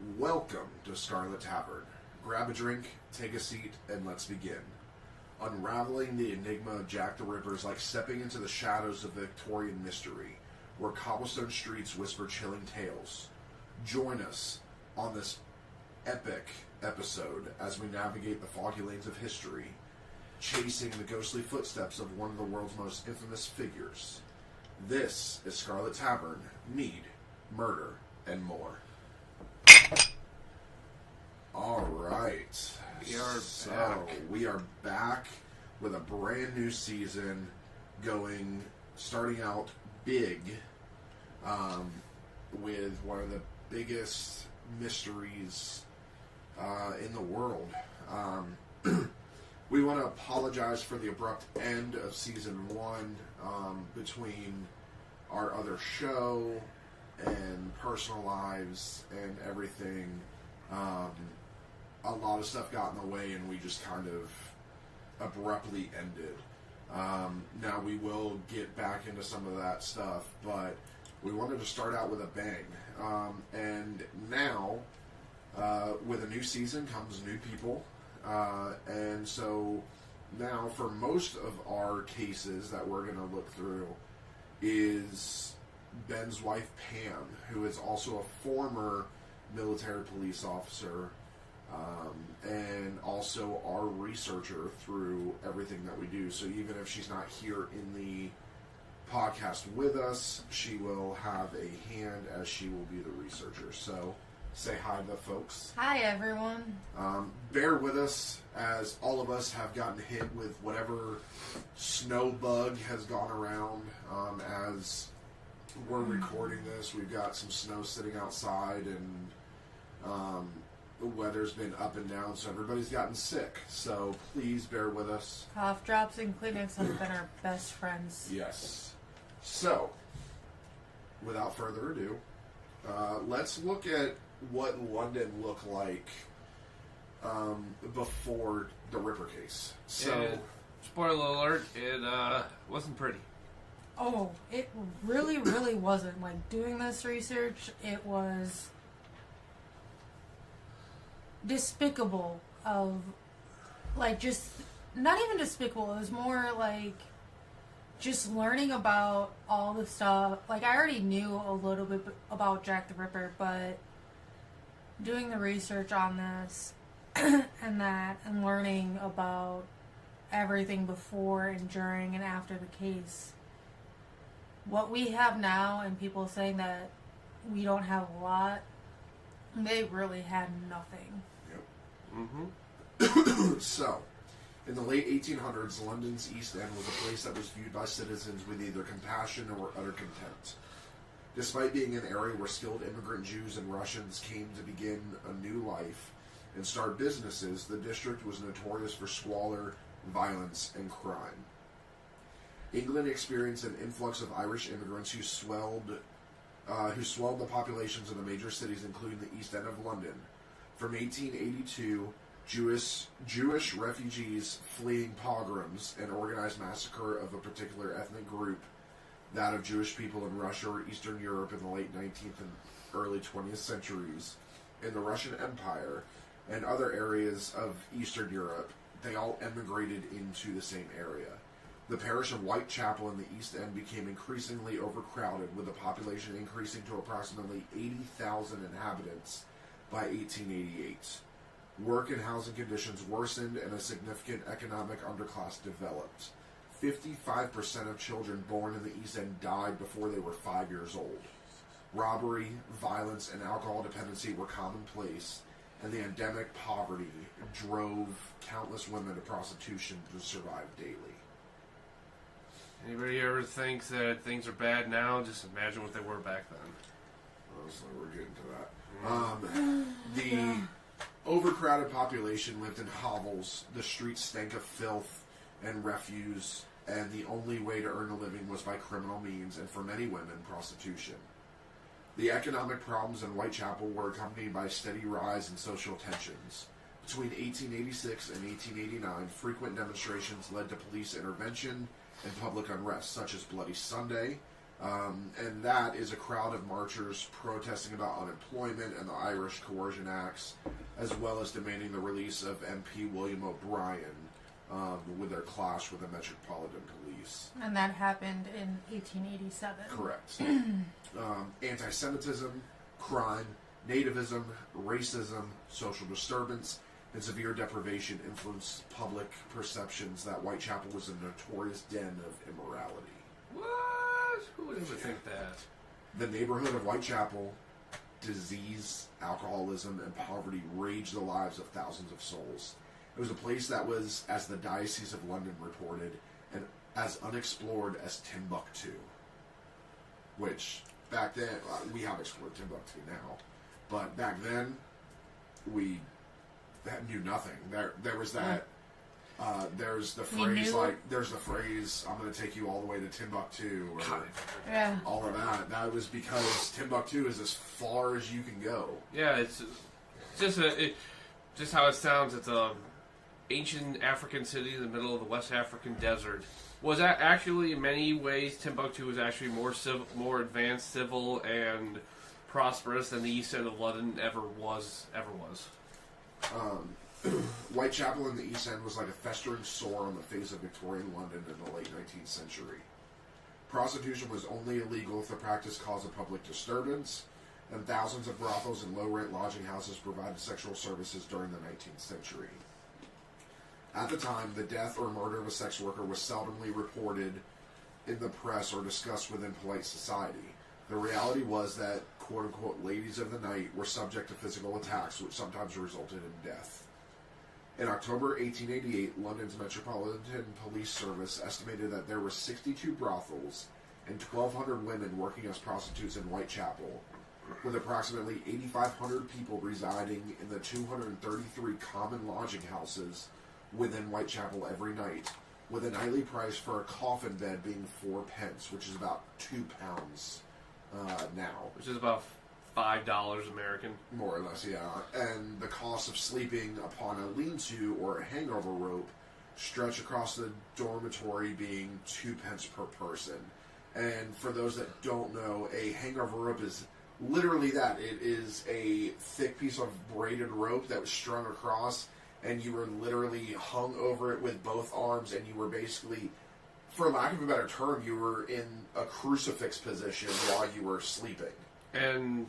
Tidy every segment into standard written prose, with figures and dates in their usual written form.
Welcome to Scarlet Tavern. Grab a drink, take a seat, and let's begin. Unraveling the enigma of Jack the Ripper is like stepping into the shadows of Victorian mystery, where cobblestone streets whisper chilling tales. Join us on this epic episode as we navigate the foggy lanes of history, chasing the ghostly footsteps of one of the world's most infamous figures. This is Scarlet Tavern, Mead, Murder, and more. Alright. We are back with a brand new season starting out big, with one of the biggest mysteries in the world. We want to apologize for the abrupt end of season 1 between our other show and personal lives and everything. A lot of stuff got in the way and we just kind of abruptly ended. Now we will get back into some of that stuff, but we wanted to start out with a bang. And now, with a new season comes new people. And so now for most of our cases that we're going to look through is Ben's wife Pam, who is also a former military police officer, and also our researcher through everything that we do. So even if she's not here in the podcast with us, she will have a hand as she will be the researcher. So say hi to the folks. Hi, everyone. Bear with us as all of us have gotten hit with whatever snow bug has gone around. As we're recording this, we've got some snow sitting outside, and the weather's been up and down, so everybody's gotten sick. So please bear with us. Cough drops and Kleenex have been our best friends. Yes. So, without further ado, let's look at what London looked like before the Ripper case. So, spoiler alert, it wasn't pretty. Oh, it really, really wasn't. Like, doing this research, it was despicable of, like, just, not even despicable, it was more like just learning about all the stuff. Like, I already knew a little bit about Jack the Ripper, but doing the research on this and that, and learning about everything before and during and after the case, what we have now, and people saying that we don't have a lot, they really had nothing. Yep. Mm-hmm. So, in the late 1800s, London's East End was a place that was viewed by citizens with either compassion or utter contempt. Despite being an area where skilled immigrant Jews and Russians came to begin a new life and start businesses, the district was notorious for squalor, violence, and crime. England experienced an influx of Irish immigrants who swelled the populations of the major cities, including the East End of London. From 1882, Jewish refugees fleeing pogroms and organized massacre of a particular ethnic group, that of Jewish people in Russia or Eastern Europe in the late 19th and early 20th centuries, in the Russian Empire, and other areas of Eastern Europe, they all emigrated into the same area. The parish of Whitechapel in the East End became increasingly overcrowded, with the population increasing to approximately 80,000 inhabitants by 1888. Work and housing conditions worsened and a significant economic underclass developed. 55% of children born in the East End died before they were 5 years old. Robbery, violence, and alcohol dependency were commonplace, and the endemic poverty drove countless women to prostitution to survive daily. Anybody ever thinks that things are bad now? Just imagine what they were back then. Oh, so we're getting to that. The overcrowded population lived in hovels. The streets stank of filth and refuse, and the only way to earn a living was by criminal means, and for many women, prostitution. The economic problems in Whitechapel were accompanied by a steady rise in social tensions. Between 1886 and 1889, frequent demonstrations led to police intervention and public unrest, such as Bloody Sunday, And that is a crowd of marchers protesting about unemployment and the Irish Coercion Acts, as well as demanding the release of MP William O'Brien with their clash with the Metropolitan Police. And that happened in 1887. Correct. Anti-Semitism, crime, nativism, racism, social disturbance, and severe deprivation influenced public perceptions that Whitechapel was a notorious den of immorality. What? Who would ever think that? The neighborhood of Whitechapel, disease, alcoholism, and poverty raged the lives of thousands of souls. It was a place that was, as the Diocese of London reported, and as unexplored as Timbuktu. Which, back then, we have explored Timbuktu now, but back then, we knew nothing. There was that. There's the phrase, I'm going to take you all the way to Timbuktu, or all of that. That was because Timbuktu is as far as you can go. Yeah, it's just just how it sounds. It's a ancient African city in the middle of the West African desert. Was that actually, in many ways, Timbuktu was actually more advanced, civil, and prosperous than the East End of London ever was. Whitechapel in the East End was like a festering sore on the face of Victorian London in the late 19th century. Prostitution was only illegal if the practice caused a public disturbance, and thousands of brothels and low-rent lodging houses provided sexual services during the 19th century. At the time, the death or murder of a sex worker was seldomly reported in the press or discussed within polite society. The reality was that, quote-unquote, ladies of the night were subject to physical attacks, which sometimes resulted in death. In October 1888, London's Metropolitan Police Service estimated that there were 62 brothels and 1,200 women working as prostitutes in Whitechapel, with approximately 8,500 people residing in the 233 common lodging houses within Whitechapel every night, with a nightly price for a coffin bed being 4 pence, which is about £2 now. Which is about $5 American. More or less, yeah. And the cost of sleeping upon a lean-to or a hangover rope stretched across the dormitory being 2 pence per person. And for those that don't know, a hangover rope is literally that. It is a thick piece of braided rope that was strung across, and you were literally hung over it with both arms, and you were basically, for lack of a better term, you were in a crucifix position while you were sleeping. And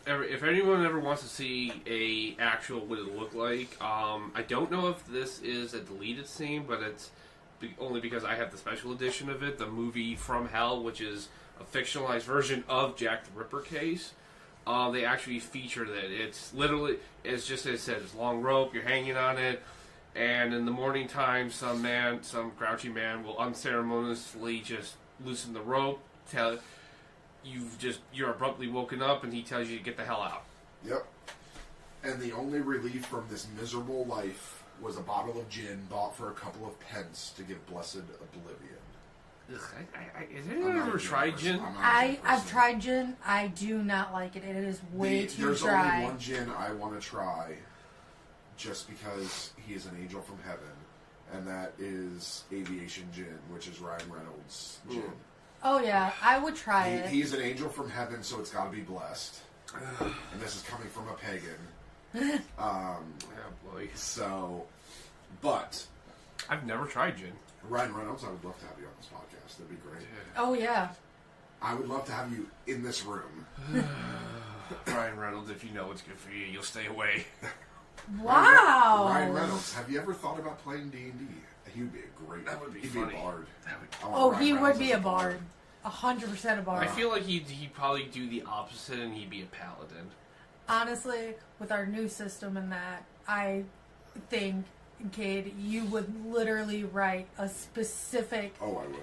if anyone ever wants to see a actual what it looked like, I don't know if this is a deleted scene, but it's only because I have the special edition of it, the movie From Hell, which is a fictionalized version of Jack the Ripper case. They actually featured it. It's literally, it's just as it says, it's long rope, you're hanging on it, and in the morning time, some grouchy man will unceremoniously just loosen the rope, you're abruptly woken up, and he tells you to get the hell out. Yep. And the only relief from this miserable life was a bottle of gin bought for a couple of pence to give blessed oblivion. Has anyone ever tried gin? I've tried gin. I do not like it. It is way too there's dry. There's only one gin I want to try, just because he is an angel from heaven, and that is Aviation Gin, which is Ryan Reynolds' gin. Oh yeah, I would try it. He's an angel from heaven, so it's got to be blessed. And this is coming from a pagan. Oh boy. So, but I've never tried gin. Ryan Reynolds, I would love to have you on this podcast. That'd be great. Oh yeah. I would love to have you in this room. Ryan Reynolds, if you know what's good for you, you'll stay away. Wow. Ryan Reynolds, have you ever thought about playing D&D? He would be a great. That would be he'd funny. Be a bard. He would be a bard. 100% a bard. I feel like he'd probably do the opposite, and he'd be a paladin. Honestly, with our new system and that, I think, Kayde, you would literally write a specific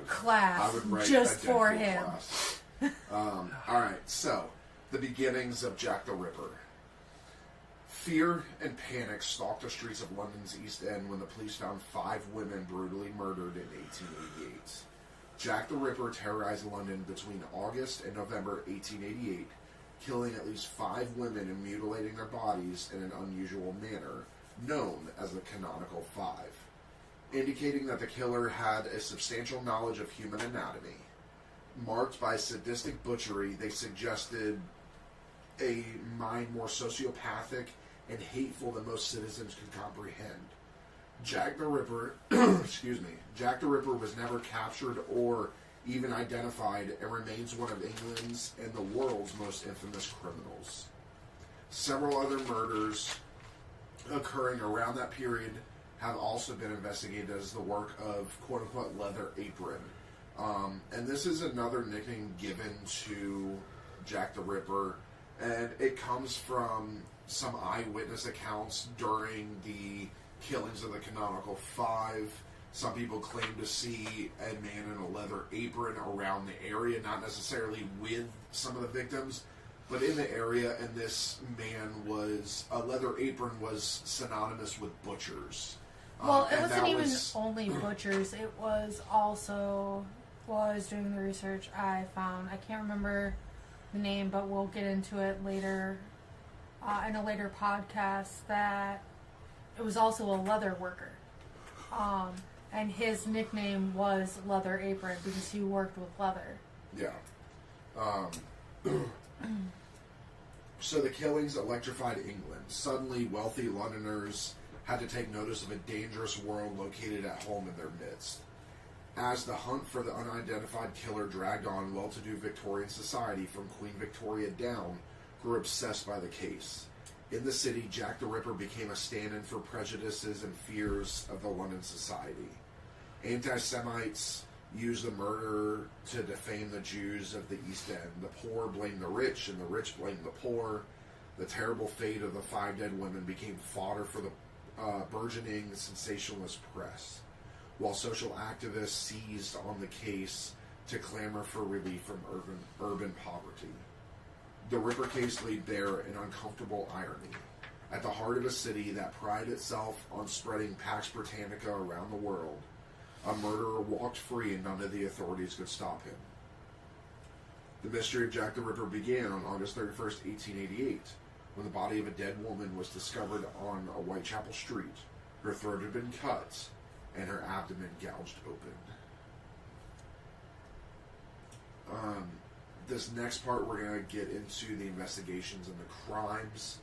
class I would write just a for Deadpool him. Class. All right, so the beginnings of Jack the Ripper. Fear and panic stalked the streets of London's East End when the police found 5 women brutally murdered in 1888. Jack the Ripper terrorized London between August and November 1888, killing at least 5 women and mutilating their bodies in an unusual manner, known as the Canonical 5, indicating that the killer had a substantial knowledge of human anatomy. marked by sadistic butchery, they suggested a mind more sociopathic and hateful than most citizens could comprehend. Jack the Ripper, excuse me, Jack the Ripper was never captured or even identified and remains one of England's and the world's most infamous criminals. Several other murders occurring around that period have also been investigated as the work of quote-unquote Leather Apron. And this is another nickname given to Jack the Ripper, and it comes from some eyewitness accounts during the killings of the Canonical Five. Some people claim to see a man in a leather apron around the area, not necessarily with some of the victims, but in the area, and this man was, a leather apron was synonymous with butchers. Well, it wasn't even only butchers. It was also, while I was doing the research, I found, I can't remember the name, but we'll get into it later, in a later podcast, that it was also a leather worker. And his nickname was Leather Apron because he worked with leather. Yeah. So the killings electrified England. Suddenly, wealthy Londoners had to take notice of a dangerous world located at home in their midst. As the hunt for the unidentified killer dragged on, well-to-do Victorian society, from Queen Victoria down, grew obsessed by the case. In the city, Jack the Ripper became a stand-in for prejudices and fears of the London society. Anti-Semites used the murder to defame the Jews of the East End. The poor blamed the rich, and the rich blamed the poor. The terrible fate of the 5 dead women became fodder for the burgeoning sensationalist press, while social activists seized on the case to clamor for relief from urban poverty. The Ripper case laid bare an uncomfortable irony. At the heart of a city that prided itself on spreading Pax Britannica around the world, a murderer walked free and none of the authorities could stop him. The mystery of Jack the Ripper began on August 31st, 1888, when the body of a dead woman was discovered on a Whitechapel street. Her throat had been cut, and her abdomen gouged open. This next part, we're going to get into the investigations and the crimes.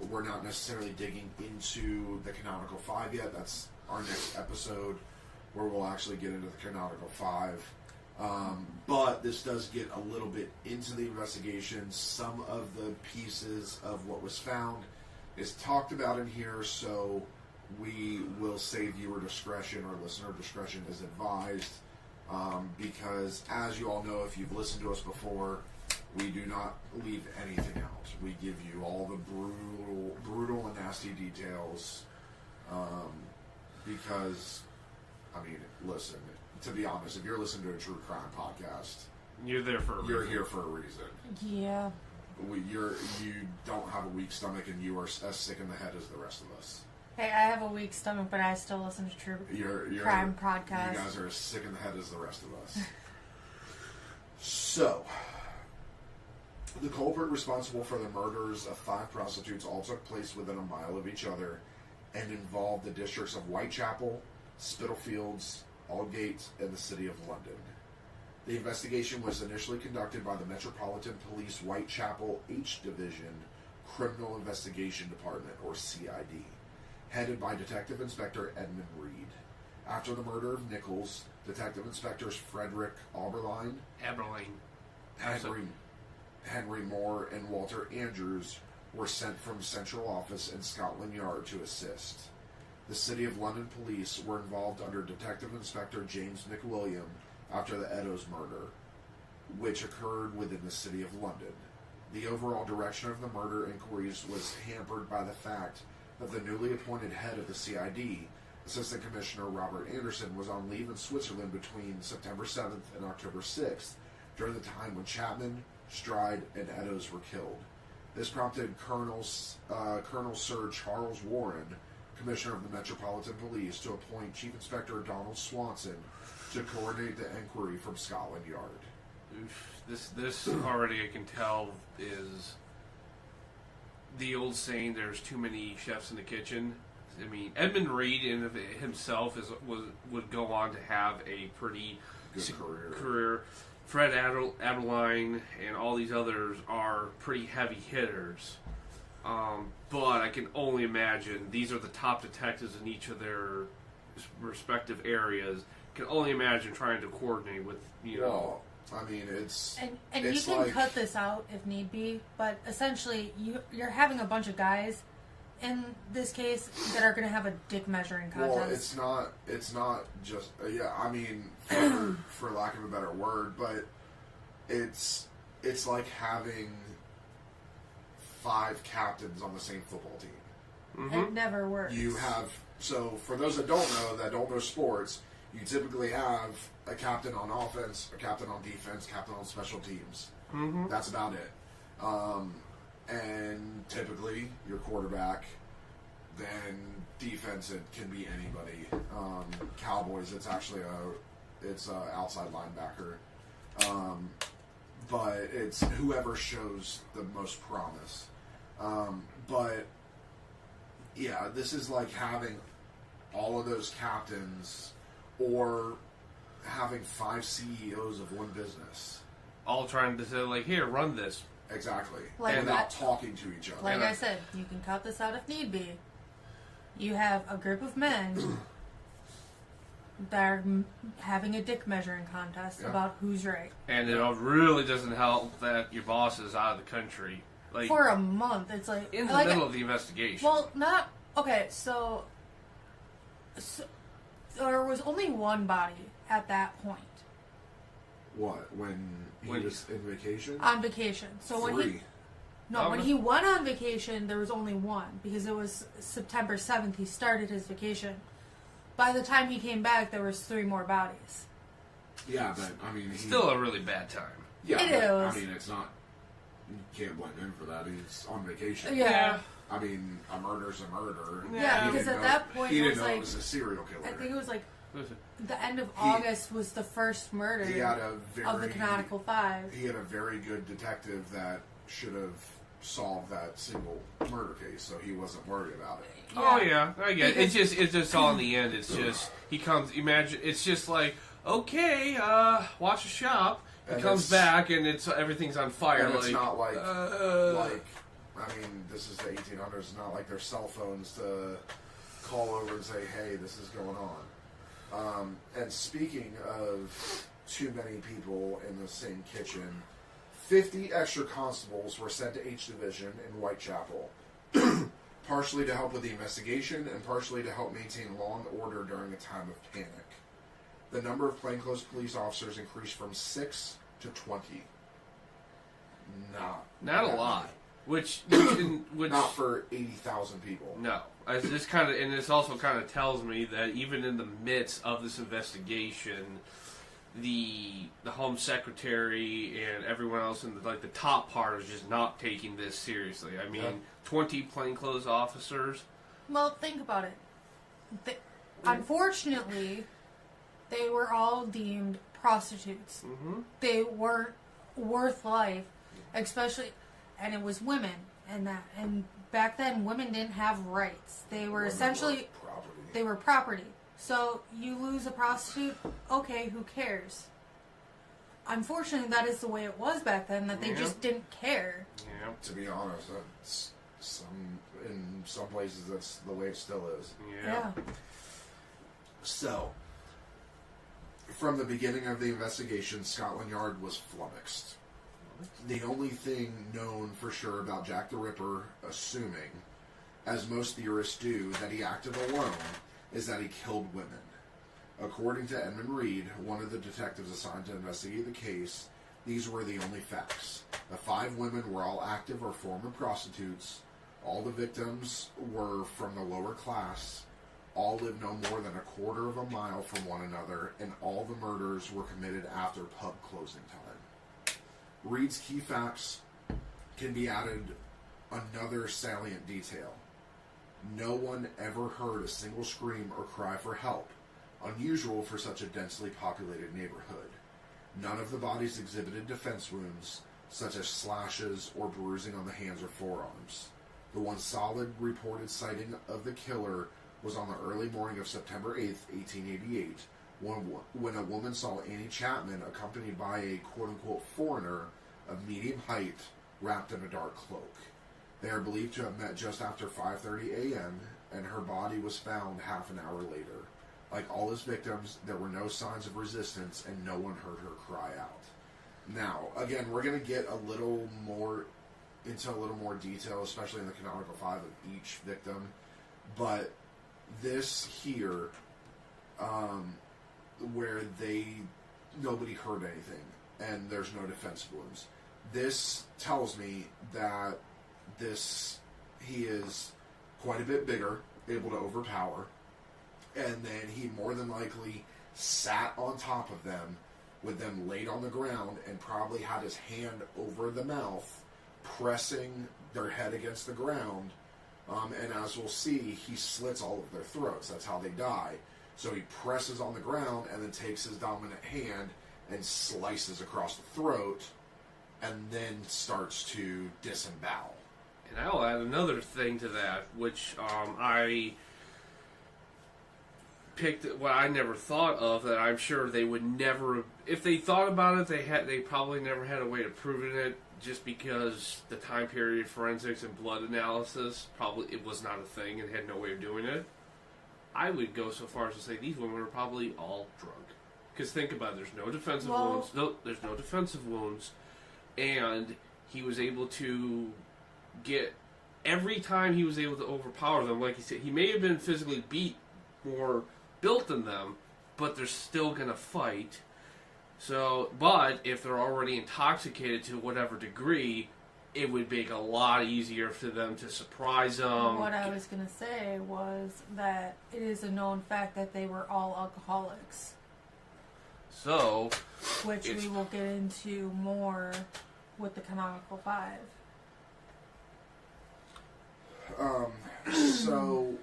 We're not necessarily digging into the Canonical Five yet. That's our next episode, where we'll actually get into the Canonical Five. But this does get a little bit into the investigation. Some of the pieces of what was found is talked about in here, so we will say viewer discretion or listener discretion is advised, because as you all know, if you've listened to us before, we do not leave anything out. We give you all the brutal and nasty details, because, I mean, listen, to be honest, if you're listening to a true crime podcast, you're there for a you're reason. here for a reason. Yeah. You don't have a weak stomach, and you are as sick in the head as the rest of us. Hey, I have a weak stomach, but I still listen to true crime podcasts. You guys are as sick in the head as the rest of us. So, the culprit responsible for the murders of 5 prostitutes all took place within a mile of each other and involved the districts of Whitechapel, Spitalfields, Aldgate, and the City of London. The investigation was initially conducted by the Metropolitan Police Whitechapel H Division Criminal Investigation Department, or CID, headed by Detective Inspector Edmund Reed. After the murder of Nichols, Detective Inspectors Frederick Oberline, Henry Moore, and Walter Andrews were sent from Central Office in Scotland Yard to assist. The City of London Police were involved under Detective Inspector James McWilliam after the Eddowes murder, which occurred within the City of London. The overall direction of the murder inquiries was hampered by the fact that the newly appointed head of the CID, Assistant Commissioner Robert Anderson, was on leave in Switzerland between September 7th and October 6th, during the time when Chapman, Stride, and Eddowes were killed. This prompted Colonel Sir Charles Warren, Commissioner of the Metropolitan Police, to appoint Chief Inspector Donald Swanson to coordinate the inquiry from Scotland Yard. Oof, this already I can tell is the old saying, there's too many chefs in the kitchen. I mean, Edmund Reed in of himself would go on to have a pretty good career. Fred Adeline and all these others are pretty heavy hitters. But I can only imagine these are the top detectives in each of their respective areas. Can only imagine trying to coordinate with, Well, I mean, it's... And it's you can like, cut this out if need be, but essentially you're having a bunch of guys in this case that are going to have a dick measuring contest. Well, it's not just... yeah, I mean, for lack of a better word, but it's like having 5 captains on the same football team. Mm-hmm. It never works. You have... So, for those that don't know sports, you typically have a captain on offense, a captain on defense, captain on special teams. Mm-hmm. That's about it. And typically, your quarterback, then defense, it can be anybody. Cowboys, it's actually it's a outside linebacker. But it's whoever shows the most promise. But yeah, this is like having all of those captains, or having 5 CEOs of one business. All trying to say, like, here, run this. Exactly. Like without talking to each other. Like I said, you can cut this out if need be. You have a group of men that are having a dick measuring contest about who's right. And it really doesn't help that your boss is out of the country. Like, for a month. It's like... in the middle of the investigation. Well, not... Okay, so there was only one body at that point. What? When he was in vacation? On vacation. So 3. when he... No, when he went on vacation, there was only one. Because it was September 7th, he started his vacation. By the time he came back, there was 3 more bodies. Yeah, but, I mean... Still a really bad time. Yeah, it but, is. I mean, it's not... You can't blame him for that. He's on vacation. Yeah. I mean, a murder's a murder. Yeah, He because didn't at know- that point he it didn't was know like... it was a serial killer. I think it was like... The end of August was the first murder He had a of the Canonical Five. He had a very good detective that should have solved that single murder case, so he wasn't worried about it. Oh yeah, I get it. It's just all in the end. It's just he comes. Imagine it's just like okay, watch a shop. He And comes back and everything's on fire. And like, it's not like I mean, this is the 1800s. It's not like their cell phones to call over and say, "Hey, this is going on." And speaking of too many people in the same kitchen, 50 extra constables were sent to H Division in Whitechapel, partially to help with the investigation and partially to help maintain law and order during a time of panic. The number of plainclothes police officers increased from 6 to 20. Not a lot. Which not for 80,000 people. No. As this kind of, and this also kind of tells me that even in the midst of this investigation, the Home Secretary and everyone else in the top part is just not taking this seriously. I mean, 20 plainclothes officers. Well, think about it. Unfortunately, they were all deemed prostitutes. Mm-hmm. They weren't worth life, especially, and it was women, and back then women didn't have rights. They were essentially property. They were property. So you lose a prostitute, okay, who cares? Unfortunately, that is the way it was back then. That they just didn't care. Yeah. To be honest, that's in some places that's the way it still is. Yeah. So, from the beginning of the investigation, Scotland Yard was flummoxed. The only thing known for sure about Jack the Ripper, assuming, as most theorists do, that he acted alone, is that he killed women. According to Edmund Reed, one of the detectives assigned to investigate the case, these were the only facts. The 5 women were all active or former prostitutes. All the victims were from the lower class. All lived no more than a quarter of a mile from one another, and all the murders were committed after pub closing time. Reed's key facts can be added another salient detail. No one ever heard a single scream or cry for help, unusual for such a densely populated neighborhood. None of the bodies exhibited defense wounds, such as slashes or bruising on the hands or forearms. The one solid reported sighting of the killer was on the early morning of September 8th, 1888, when a woman saw Annie Chapman accompanied by a quote-unquote foreigner of medium height wrapped in a dark cloak. They are believed to have met just after 5:30 a.m., and her body was found half an hour later. Like all his victims, there were no signs of resistance, and no one heard her cry out. Now, again, we're going to get a little more detail, especially in the canonical 5 of each victim. But this here, where nobody heard anything, and there's no defense wounds. This tells me that he is quite a bit bigger, able to overpower, and then he more than likely sat on top of them with them laid on the ground and probably had his hand over the mouth, pressing their head against the ground. And as we'll see, he slits all of their throats. That's how they die. So he presses on the ground and then takes his dominant hand and slices across the throat and then starts to disembowel. And I'll add another thing to that, which I picked what I never thought of, that I'm sure they would never, if they thought about it, they probably never had a way of proving it, just because the time period, forensics and blood analysis, probably it was not a thing and had no way of doing it. I would go so far as to say these women are probably all drunk. Because think about it, there's no defensive wounds. No, there's no defensive wounds. And he was able to get, every time he was able to overpower them, like he said, he may have been physically more built than them, but they're still going to fight. So, but if they're already intoxicated to whatever degree, it would make a lot easier for them to surprise them. What I was going to say was that it is a known fact that they were all alcoholics. So, which we will get into more with the canonical 5. So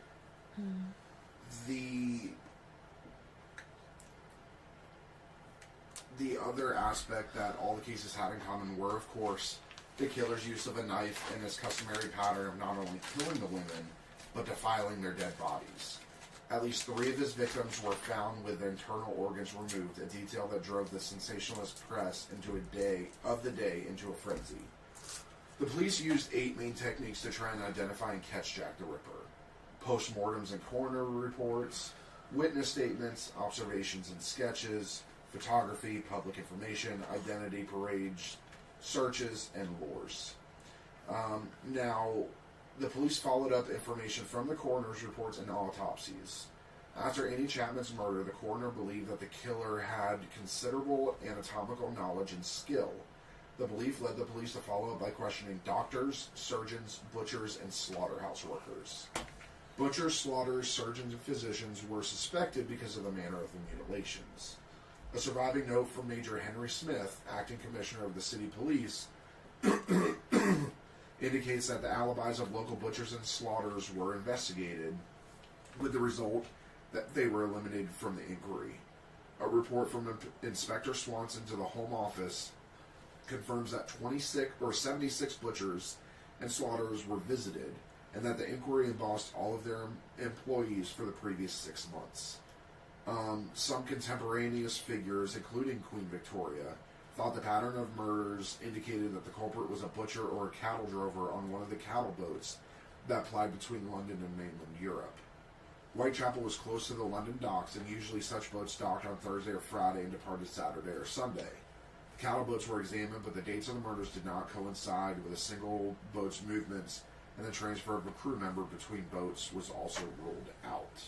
the other aspect that all the cases had in common were, of course, the killer's use of a knife and his customary pattern of not only killing the women, but defiling their dead bodies. At least 3 of his victims were found with internal organs removed, a detail that drove the sensationalist press into a frenzy. The police used 8 main techniques to try and identify and catch Jack the Ripper. Postmortems and coroner reports, witness statements, observations and sketches, photography, public information, identity parades, searches, and lures. Now, the police followed up information from the coroner's reports and autopsies. After Annie Chapman's murder, the coroner believed that the killer had considerable anatomical knowledge and skill. The belief led the police to follow up by questioning doctors, surgeons, butchers, and slaughterhouse workers. Butchers, slaughterers, surgeons, and physicians were suspected because of the manner of the mutilations. A surviving note from Major Henry Smith, acting commissioner of the city police, indicates that the alibis of local butchers and slaughterers were investigated, with the result that they were eliminated from the inquiry. A report from Inspector Swanson to the Home Office confirms that 76 butchers and slaughterers were visited, and that the inquiry embossed all of their employees for the previous 6 months. Some contemporaneous figures, including Queen Victoria, thought the pattern of murders indicated that the culprit was a butcher or a cattle drover on one of the cattle boats that plied between London and mainland Europe. Whitechapel was close to the London docks, and usually such boats docked on Thursday or Friday and departed Saturday or Sunday. The cattle boats were examined, but the dates of the murders did not coincide with a single boat's movements, and the transfer of a crew member between boats was also ruled out.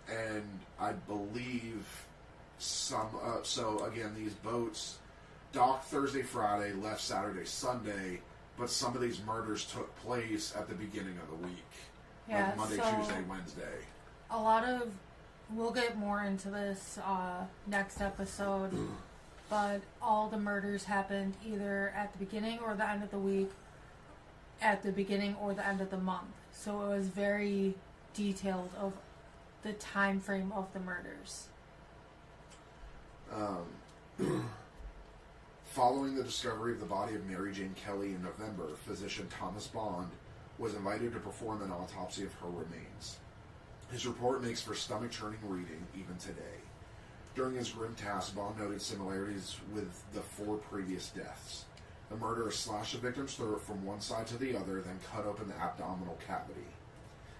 And I believe so again, these boats docked Thursday, Friday, left Saturday, Sunday, but some of these murders took place at the beginning of the week. Yeah, like Monday, so Tuesday, Wednesday. We'll get more into this next episode, but all the murders happened either at the beginning or the end of the week, at the beginning or the end of the month. So it was very detailed of the time frame of the murders. Following the discovery of the body of Mary Jane Kelly in November, physician Thomas Bond was invited to perform an autopsy of her remains. His report makes for stomach-churning reading even today. During his grim task, Bond noted similarities with the 4 previous deaths. The murderer slashed the victim's throat from one side to the other, then cut open the abdominal cavity.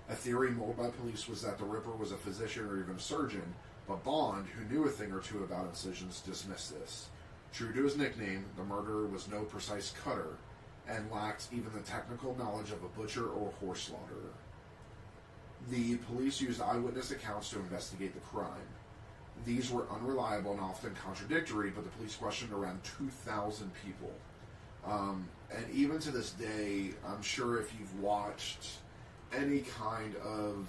A theory mulled by police was that the Ripper was a physician or even a surgeon, but Bond, who knew a thing or two about incisions, dismissed this. True to his nickname, the murderer was no precise cutter, and lacked even the technical knowledge of a butcher or horse slaughterer. The police used eyewitness accounts to investigate the crime. These were unreliable and often contradictory, but the police questioned around 2,000 people. And even to this day, I'm sure if you've watched any kind of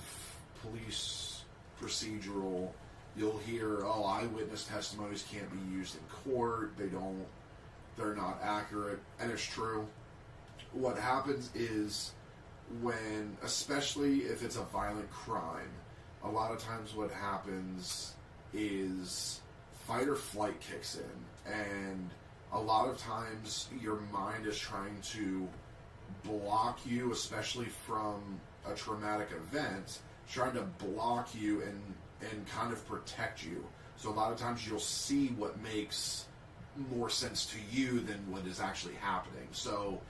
police procedural, you'll hear, oh, eyewitness testimonies can't be used in court, they're not accurate, and it's true. What happens is when, especially if it's a violent crime, a lot of times what happens is fight or flight kicks in, and a lot of times your mind is trying to block you, especially from a traumatic event, trying to block you and kind of protect you. So a lot of times you'll see what makes more sense to you than what is actually happening. So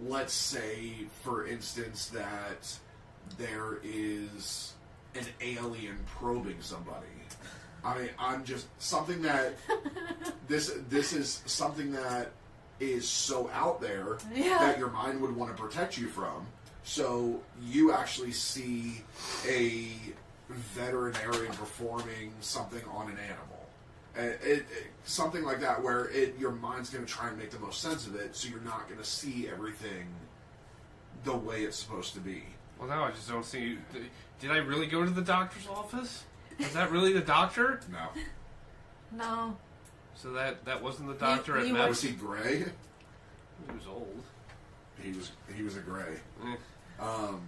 let's say, for instance, that there is an alien probing somebody. I mean, I'm just something that this is something that is so out there that your mind would want to protect you from. So you actually see a veterinarian performing something on an animal, something like that, where your mind's going to try and make the most sense of it, so you're not going to see everything the way it's supposed to be. Well, now I just don't see. Did I really go to the doctor's office? Was that really the doctor? No. No. So that wasn't the doctor at Was Mass. he gray? He was old. He was a gray. Are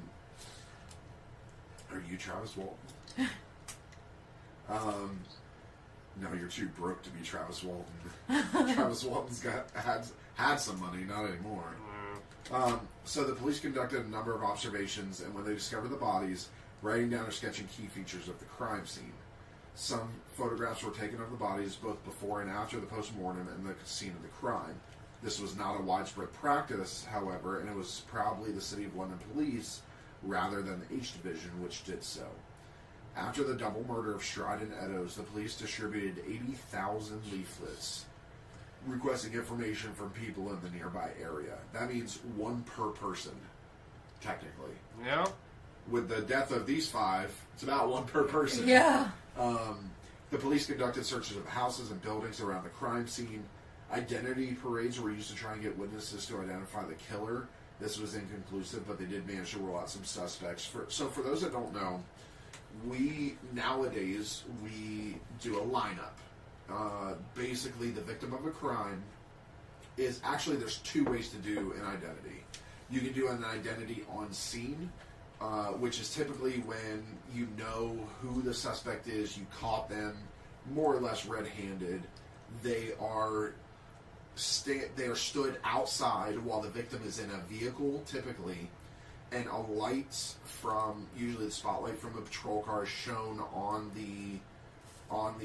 you Travis Walton? No, you're too broke to be Travis Walton. Travis Walton's had some money, not anymore. So the police conducted a number of observations, and when they discovered the bodies, writing down or sketching key features of the crime scene. Some photographs were taken of the bodies both before and after the post-mortem and the scene of the crime. This was not a widespread practice, however, and it was probably the City of London Police rather than the H Division which did so. After the double murder of Stride and Eddowes, the police distributed 80,000 leaflets requesting information from people in the nearby area. That means one per person, technically. Yeah. With the death of these 5, it's about one per person. Yeah. The police conducted searches of houses and buildings around the crime scene. Identity parades were used to try and get witnesses to identify the killer. This was inconclusive, but they did manage to rule out some suspects. So for those that don't know, nowadays we do a lineup. Basically, the victim of a crime is actually, there's 2 ways to do an identity. You can do an identity on scene, which is typically when you know who the suspect is, you caught them more or less red-handed. They are stood outside while the victim is in a vehicle, typically, and a light from, usually the spotlight from a patrol car, is shown on the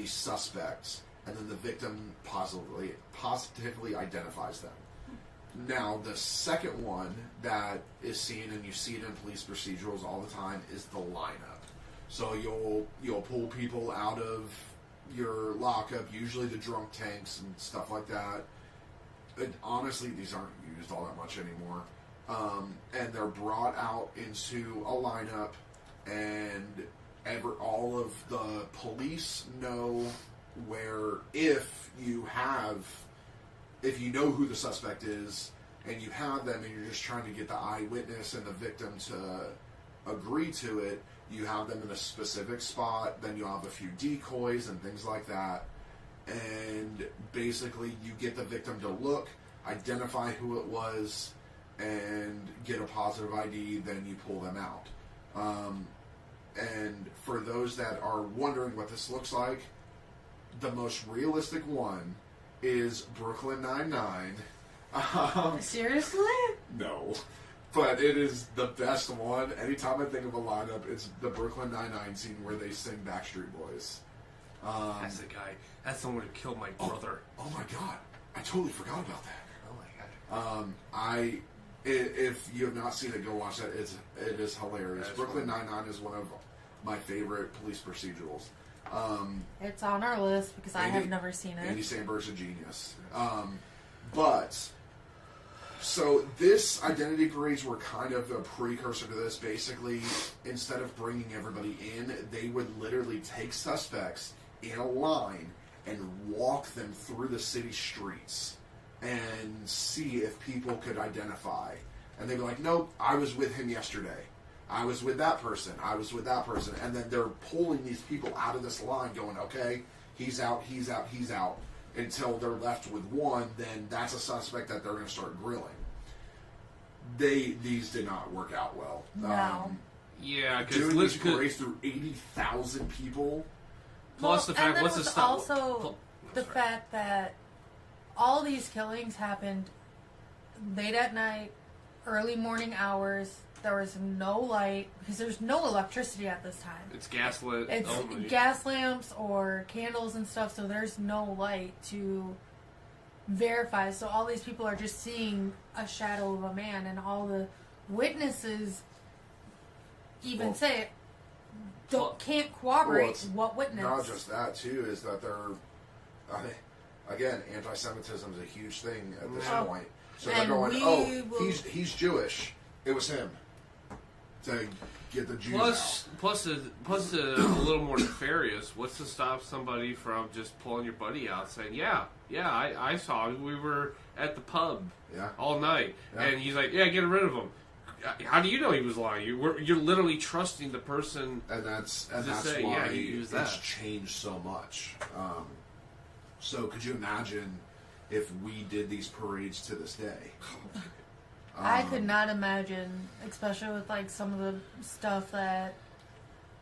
suspect, and then the victim positively identifies them. Now, the second one that is seen, and you see it in police procedurals all the time, is the lineup. So you'll pull people out of your lockup, usually the drunk tanks and stuff like that. And honestly, these aren't used all that much anymore. And they're brought out into a lineup, and all of the police know where, if you know who the suspect is, and you have them, and you're just trying to get the eyewitness and the victim to agree to it, you have them in a specific spot, then you'll have a few decoys and things like that, and basically you get the victim to look, identify who it was, and get a positive ID, then you pull them out. And for those that are wondering what this looks like, the most realistic one is Brooklyn Nine-Nine. Seriously? No. But it is the best one. Anytime I think of a lineup, it's the Brooklyn Nine-Nine scene where they sing Backstreet Boys. That's the guy. That's the one who killed my brother. Oh my god. I totally forgot about that. Oh my god. If you have not seen it, go watch that. It is hilarious. That's Brooklyn funny. Nine-Nine is one of my favorite police procedurals. It's on our list because I have never seen it. Andy Samberg's a genius. So this identity parades were kind of a precursor to this. Basically, instead of bringing everybody in, they would literally take suspects in a line and walk them through the city streets and see if people could identify. And they'd be like, nope, I was with him yesterday. I was with that person. I was with that person. And then they're pulling these people out of this line going, okay, he's out, he's out, he's out. Until they're left with one, then that's a suspect that they're going to start grilling. These did not work out well. No. Yeah, Doing these because parades through 80,000 people. plus the fact, what's the stuff? Also, the fact that all these killings happened late at night, early morning hours. There was no light because there's no electricity at this time. It's gaslit. It's only. gas lamps or candles and stuff, so there's no light to verify. So all these people are just seeing a shadow of a man, and all the witnesses even can't corroborate what witness. Not just that, too, is that they're... again, anti-Semitism is a huge thing at this point. So they're going, he's Jewish. It was him. To get the Jews out. Plus, a little more nefarious. What's to stop somebody from just pulling your buddy out, saying, "Yeah, I saw him. We were at the pub all night," and he's like, "Yeah, get rid of him." How do you know he was lying? You're literally trusting the person, and that's say, why it's changed so much. So, could you imagine if we did these parades to this day? I could not imagine, especially with like some of the stuff that.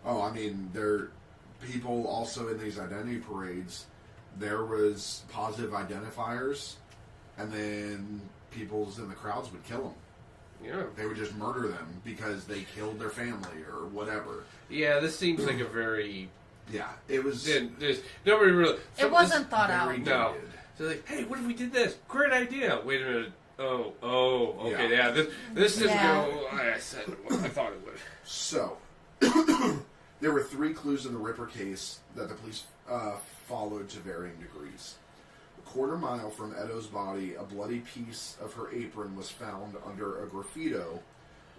Oh, I mean, people also in these identity parades. There was positive identifiers, and then people's in the crowds would kill them. Yeah, they would just murder them because they killed their family or whatever. Yeah, this seems like a very. Yeah, it was. There's nobody really. It wasn't thought out. No. So like, hey, what if we did this? Great idea. Wait a minute. Oh, okay, yeah. This didn't go. I thought it would. So, there were 3 clues in the Ripper case that the police followed to varying degrees. A quarter mile from Edo's body, a bloody piece of her apron was found under a graffito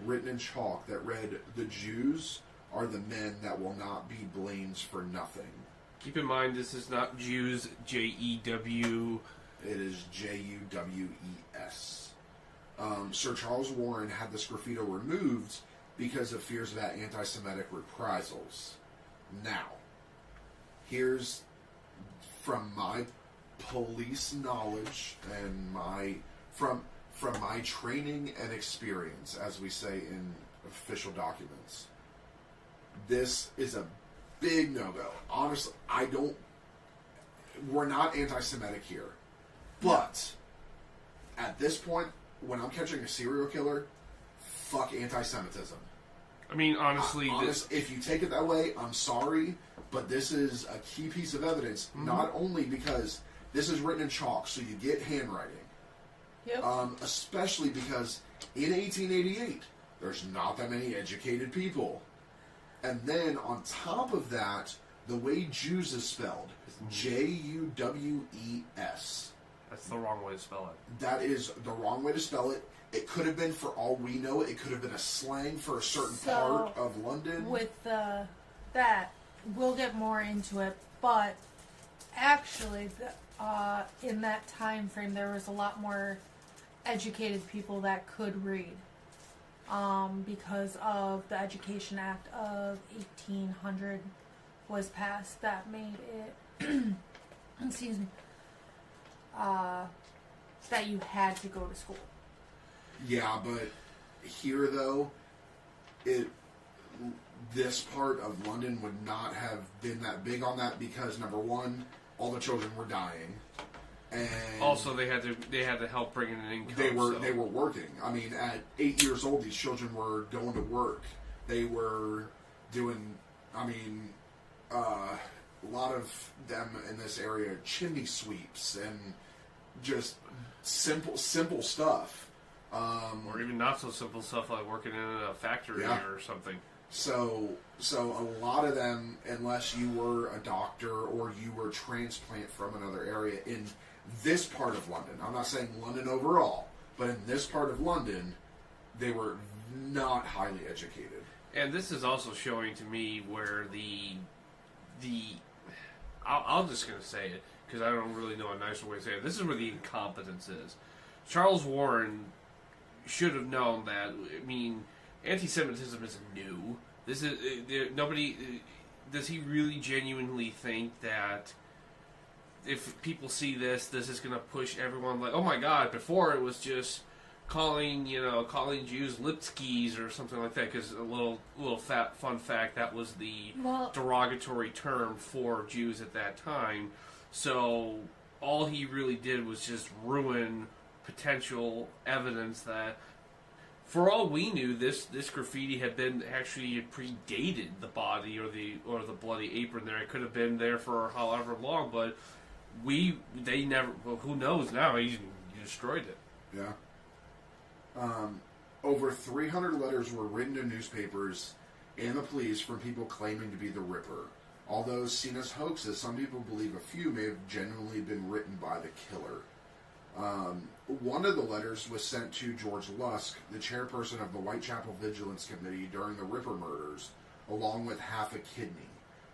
written in chalk that read, "The Jews are the men that will not be blamed for nothing." Keep in mind, this is not Jews, Jew. It is Juwes. Sir Charles Warren had this graffito removed because of fears of that anti-Semitic reprisals. Now, here's from my police knowledge and from my training and experience, as we say in official documents. This is a big no-go. Honestly, we're not anti-Semitic here. But, at this point, when I'm catching a serial killer, fuck anti-Semitism. I mean, honestly... if you take it that way, I'm sorry, but this is a key piece of evidence, not only because this is written in chalk, so you get handwriting, especially because in 1888, there's not that many educated people. And then, on top of that, the way Jews is spelled, Juwes. That's the wrong way to spell it. That is the wrong way to spell it. It could have been, for all we know, it could have been a slang for a certain part of London. With that, we'll get more into it, but actually, in that time frame, there was a lot more educated people that could read. Because of the Education Act of 1800 was passed that made it, excuse me, that you had to go to school. Yeah, but here though, this part of London would not have been that big on that because number one, all the children were dying, and also they had to help bring in an income. They were working. I mean, at 8 years old, these children were going to work. They were doing. I mean, a lot of them in this area, chimney sweeps and just simple stuff. Or even not so simple stuff like working in a factory or something. So a lot of them, unless you were a doctor or you were transplant from another area in this part of London, I'm not saying London overall, but in this part of London, they were not highly educated. And this is also showing to me where I'm just going to say it, because I don't really know a nicer way to say it. This is where the incompetence is. Charles Warren should have known that. I mean, anti-Semitism isn't new. This is nobody. Does he really genuinely think that if people see this is going to push everyone like, oh my God? Before it was just calling Jews Lipskis or something like that. Because a little fun fact, that was the derogatory term for Jews at that time. So all he really did was just ruin potential evidence that, for all we knew, this graffiti had been actually predated the body or the bloody apron there. It could have been there for however long, but they never. Well, who knows now? He destroyed it. Yeah. Over 300 letters were written to newspapers and the police from people claiming to be the Ripper. Although seen as hoaxes, some people believe a few may have genuinely been written by the killer. One of the letters was sent to George Lusk, the chairperson of the Whitechapel Vigilance Committee during the Ripper murders, along with half a kidney.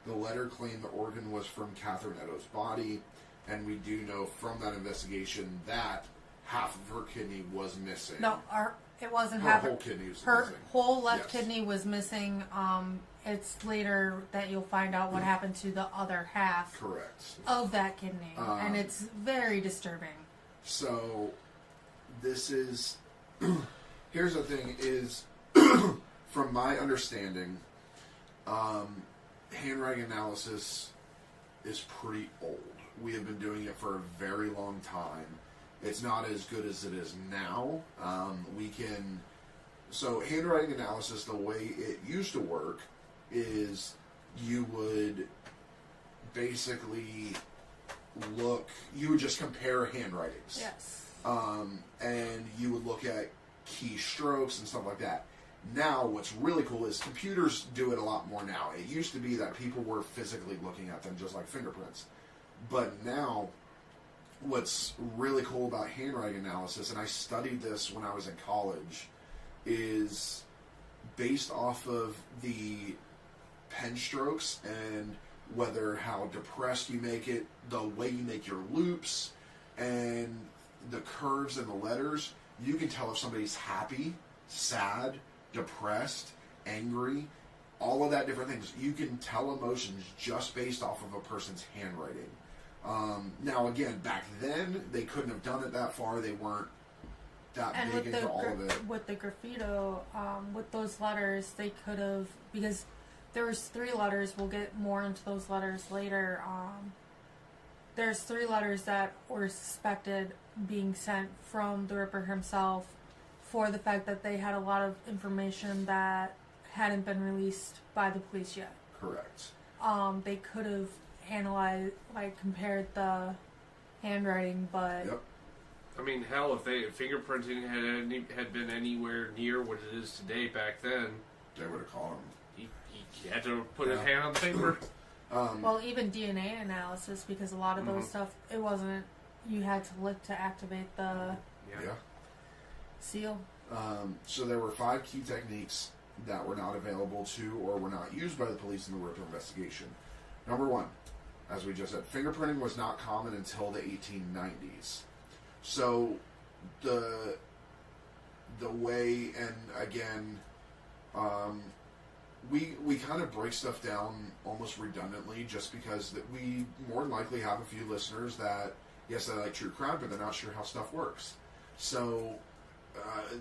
The letter claimed the organ was from Catherine Eddowes' body, and we do know from that investigation that half of her kidney was missing. No, it wasn't her half. Her whole kidney was her missing. Her whole left kidney was missing. It's later that you'll find out what happened to the other half. Correct. Of that kidney, and it's very disturbing. So, this is... here's the thing is, from my understanding, handwriting analysis is pretty old. We have been doing it for a very long time. It's not as good as it is now. So handwriting analysis, the way it used to work is you would basically you would just compare handwritings. Yes. And you would look at key strokes and stuff like that. Now, what's really cool is computers do it a lot more now. It used to be that people were physically looking at them just like fingerprints. But now, what's really cool about handwriting analysis, and I studied this when I was in college, is based off of the pen strokes and how depressed you make it, the way you make your loops, and the curves in the letters, you can tell if somebody's happy, sad, depressed, angry, all of that different things. You can tell emotions just based off of a person's handwriting. Now, again, back then, they couldn't have done it that far. They weren't that big into all of it. With the graffito, with those letters, they could have, because there was 3 letters. We'll get more into those letters later. There's 3 letters that were suspected being sent from the Ripper himself for the fact that they had a lot of information that hadn't been released by the police yet. Correct. They could have analyzed, compared the handwriting, but... Yep. I mean, hell, if fingerprinting had been anywhere near what it is today back then, they would have caught him. He had to put his hand on the paper. Well, even DNA analysis, because a lot of those stuff, it wasn't, you had to lick to activate the seal. So there were 5 key techniques that were not available to or were not used by the police in the Ripper investigation. Number 1, as we just said, fingerprinting was not common until the 1890s. So the way, and again, we kind of break stuff down almost redundantly just because that we more than likely have a few listeners that, yes, they like true crime, but they're not sure how stuff works. So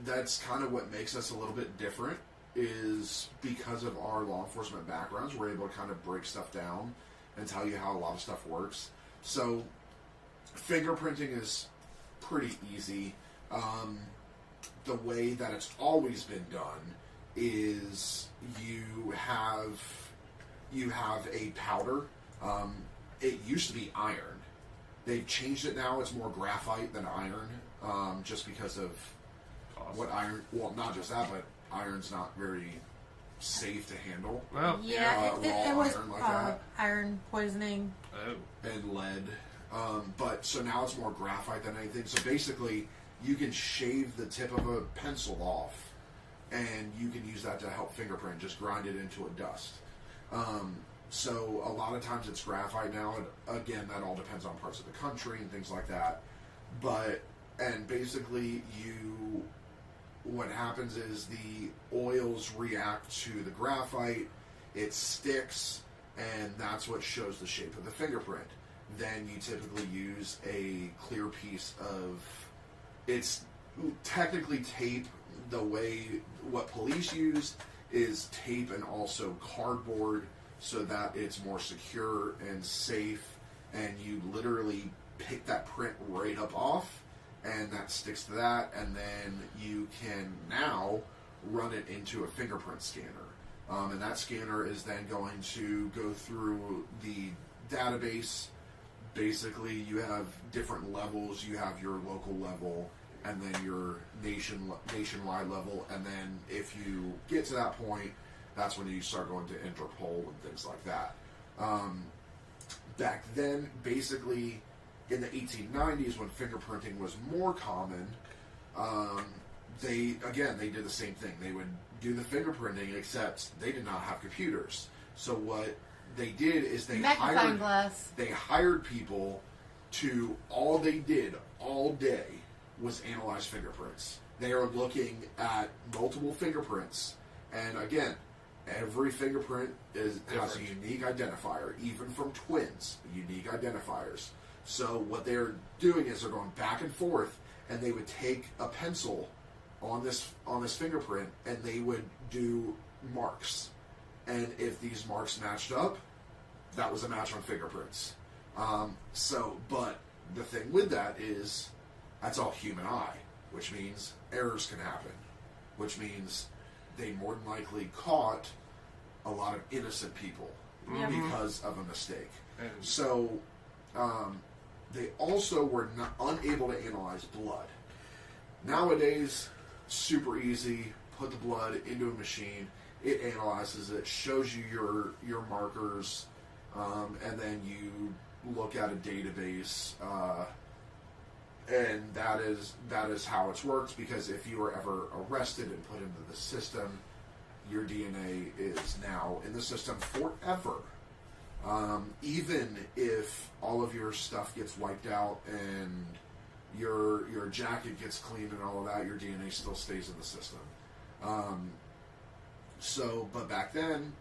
that's kind of what makes us a little bit different, is because of our law enforcement backgrounds, we're able to kind of break stuff down and tell you how a lot of stuff works. So fingerprinting is pretty easy. The way that it's always been done is you have a powder It used to be iron. They've changed it now. It's more graphite than iron, just because of what iron. Well, not just that, but iron's not very safe to handle. Well, Yeah, it was iron like that. iron poisoning. oh. And lead. But so now it's more graphite than anything. So basically, you can shave the tip of a pencil off, and you can use that to help fingerprint. Just grind it into a dust. So a lot of times it's graphite now. And again, that all depends on parts of the country and things like that. And basically, what happens is the oils react to the graphite. It sticks, and that's what shows the shape of the fingerprint. Then you typically use a clear piece of, it's technically tape. The way what police use is tape and also cardboard, so that it's more secure and safe, and you literally pick that print right up off, and that sticks to that, and then you can now run it into a fingerprint scanner. And that scanner is then going to go through the database. Basically, you have different levels. You have your local level, and then your nationwide level, and then if you get to that point, that's when you start going to Interpol and things like that. Back then, basically, in the 1890s, when fingerprinting was more common, they did the same thing. They would do the fingerprinting, except they did not have computers. So what they did is they hired people to, all they did all day was analyze fingerprints. They are looking at multiple fingerprints, and again, every fingerprint has a unique identifier, even from twins, unique identifiers. So what they're doing is they're going back and forth, and they would take a pencil on this fingerprint, and they would do marks. And if these marks matched up, that was a match on fingerprints. But the thing with that is, that's all human eye, which means errors can happen, which means they more than likely caught a lot of innocent people because of a mistake. So they also were unable to analyze blood. Nowadays, super easy. Put the blood into a machine. It analyzes it, shows you your markers, and then you look at a database. And that is how it's worked, because if you were ever arrested and put into the system, your DNA is now in the system forever. Even if all of your stuff gets wiped out and your jacket gets cleaned and all of that, your DNA still stays in the system. But back then,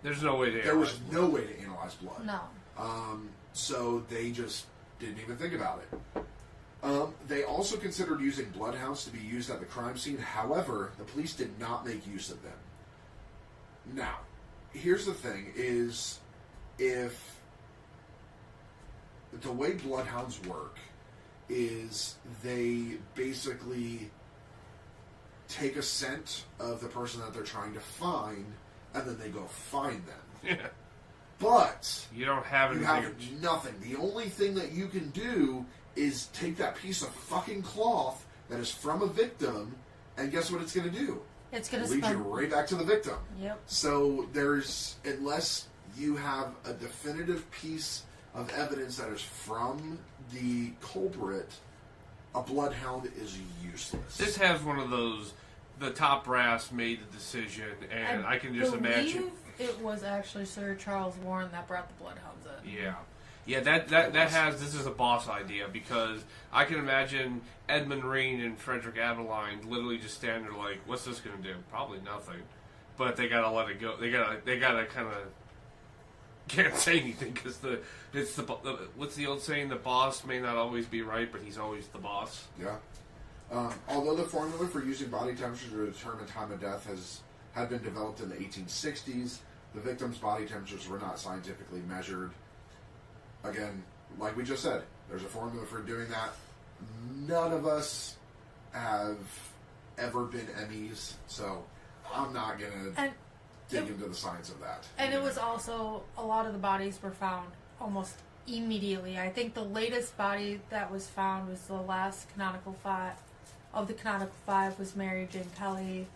there was no way to analyze blood. No. So they just didn't even think about it. They also considered using bloodhounds to be used at the crime scene. However, the police did not make use of them. Now, here's the thing, is if the way bloodhounds work is they basically take a scent of the person that they're trying to find, and then they go find them. Yeah. But you don't have anything. You have nothing. The only thing that you can do is take that piece of fucking cloth that is from a victim, and guess what it's going to do? It's going to lead you right back to the victim. Yep. So unless you have a definitive piece of evidence that is from the culprit, a bloodhound is useless. This has one of those, the top brass made the decision, and I can just imagine. It was actually Sir Charles Warren that brought the bloodhounds in. Yeah. Yeah, this is a boss idea, because I can imagine Edmund Reen and Frederick Adeline literally just stand there like, what's this going to do? Probably nothing. But they gotta let it go. They gotta kind of can't say anything, because what's the old saying? The boss may not always be right, but he's always the boss. Yeah. Although the formula for using body temperature to determine time of death had been developed in the 1860s, the victim's body temperatures were not scientifically measured. Again, like we just said, there's a formula for doing that. None of us have ever been Emmys, so I'm not gonna dig into the science of that. And it was also, a lot of the bodies were found almost immediately. I think the latest body that was found was the last canonical five. Of the canonical five was Mary Jane Kelly.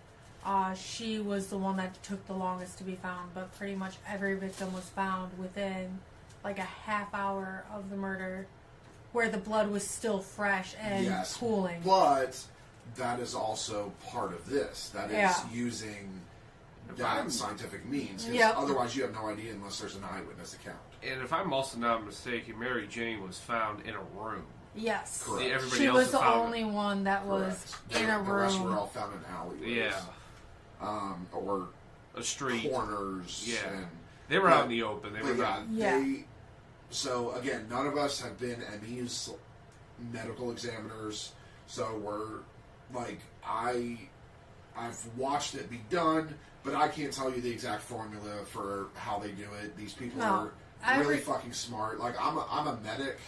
She was the one that took the longest to be found, but pretty much every victim was found within like a half hour of the murder, where the blood was still fresh and pooling. But that is also part of this. That is using that scientific means. Otherwise, you have no idea unless there's an eyewitness account. And if I'm also not mistaken, Mary Jane was found in a room. Yes. Correct. Everybody she else was the found only one that was in a room. The rest were all found in alleyways. Yeah. Or a street. Corners. Yeah. And, they were out in the open. They were not. So, again, none of us have been ME's medical examiners. So we're, like, I've watched it be done, but I can't tell you the exact formula for how they do it. These people are really fucking smart. Like, I'm a medic.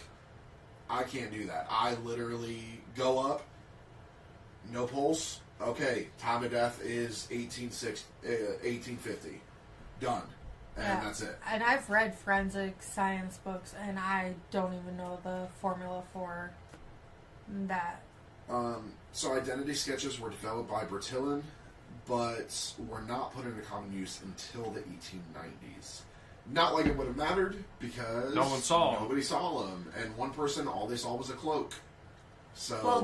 I can't do that. I literally go up, no pulse. Okay, time of death is 1850. Done. And that's it. And I've read forensic science books, and I don't even know the formula for that. So identity sketches were developed by Bertillon, but were not put into common use until the 1890s. Not like it would have mattered, because nobody saw them. And one person, all they saw was a cloak. So, well,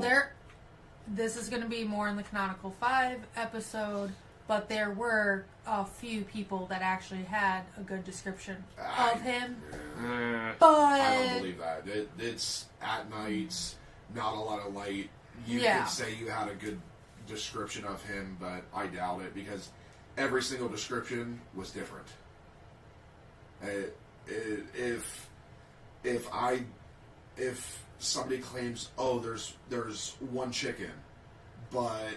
this is going to be more in the Canonical 5 episode, but there were a few people that actually had a good description of him. But I don't believe that. It's at night, not a lot of light. You could say you had a good description of him, but I doubt it, because every single description was different. If somebody claims, oh, there's one chicken, but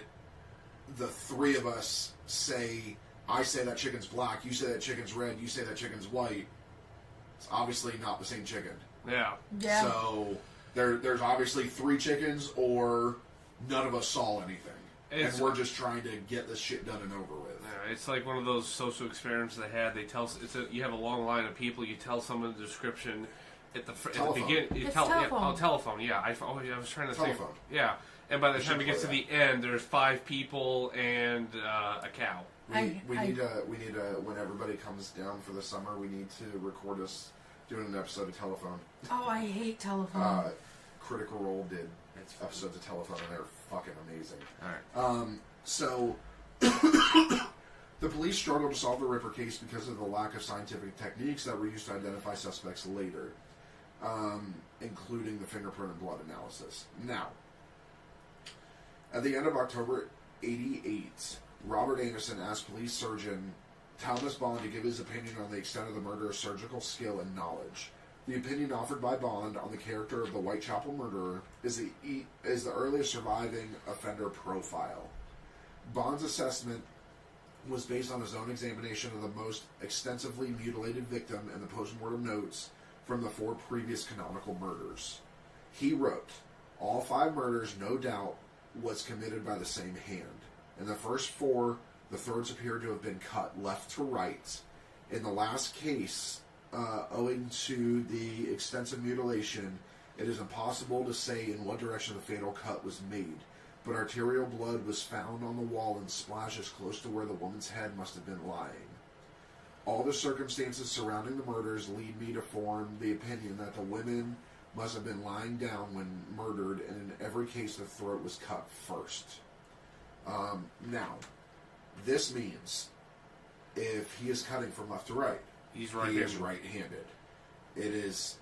the three of us say, I say that chicken's black, you say that chicken's red, you say that chicken's white, it's obviously not the same chicken. Yeah. So there's obviously three chickens, or none of us saw anything. And we're just trying to get this shit done and over with. Yeah, it's like one of those social experiments they had. They tell you have a long line of people. You tell someone the description at the beginning. Telephone. Yeah, I was trying to think. Yeah, and by the time it gets to the end, there's 5 people and a cow. We need to when everybody comes down for the summer, we need to record us doing an episode of Telephone. Oh, I hate Telephone. Critical Role did episodes of Telephone, and they're fucking amazing. All right. So the police struggled to solve the Ripper case because of the lack of scientific techniques that were used to identify suspects later, including the fingerprint and blood analysis. Now, at the end of October '88, Robert Anderson asked police surgeon Thomas Bond to give his opinion on the extent of the murderer's surgical skill and knowledge. The opinion offered by Bond on the character of the Whitechapel murderer is the earliest surviving offender profile. Bond's assessment was based on his own examination of the most extensively mutilated victim and the postmortem notes from the 4 previous canonical murders. He wrote, all 5 murders, no doubt, was committed by the same hand. In the first 4, the throats appeared to have been cut left to right. In the last case, owing to the extensive mutilation, it is impossible to say in what direction the fatal cut was made, but arterial blood was found on the wall in splashes close to where the woman's head must have been lying. All the circumstances surrounding the murders lead me to form the opinion that the women must have been lying down when murdered, and in every case the throat was cut first. Now, this means if he is cutting from left to right, he is right-handed. It is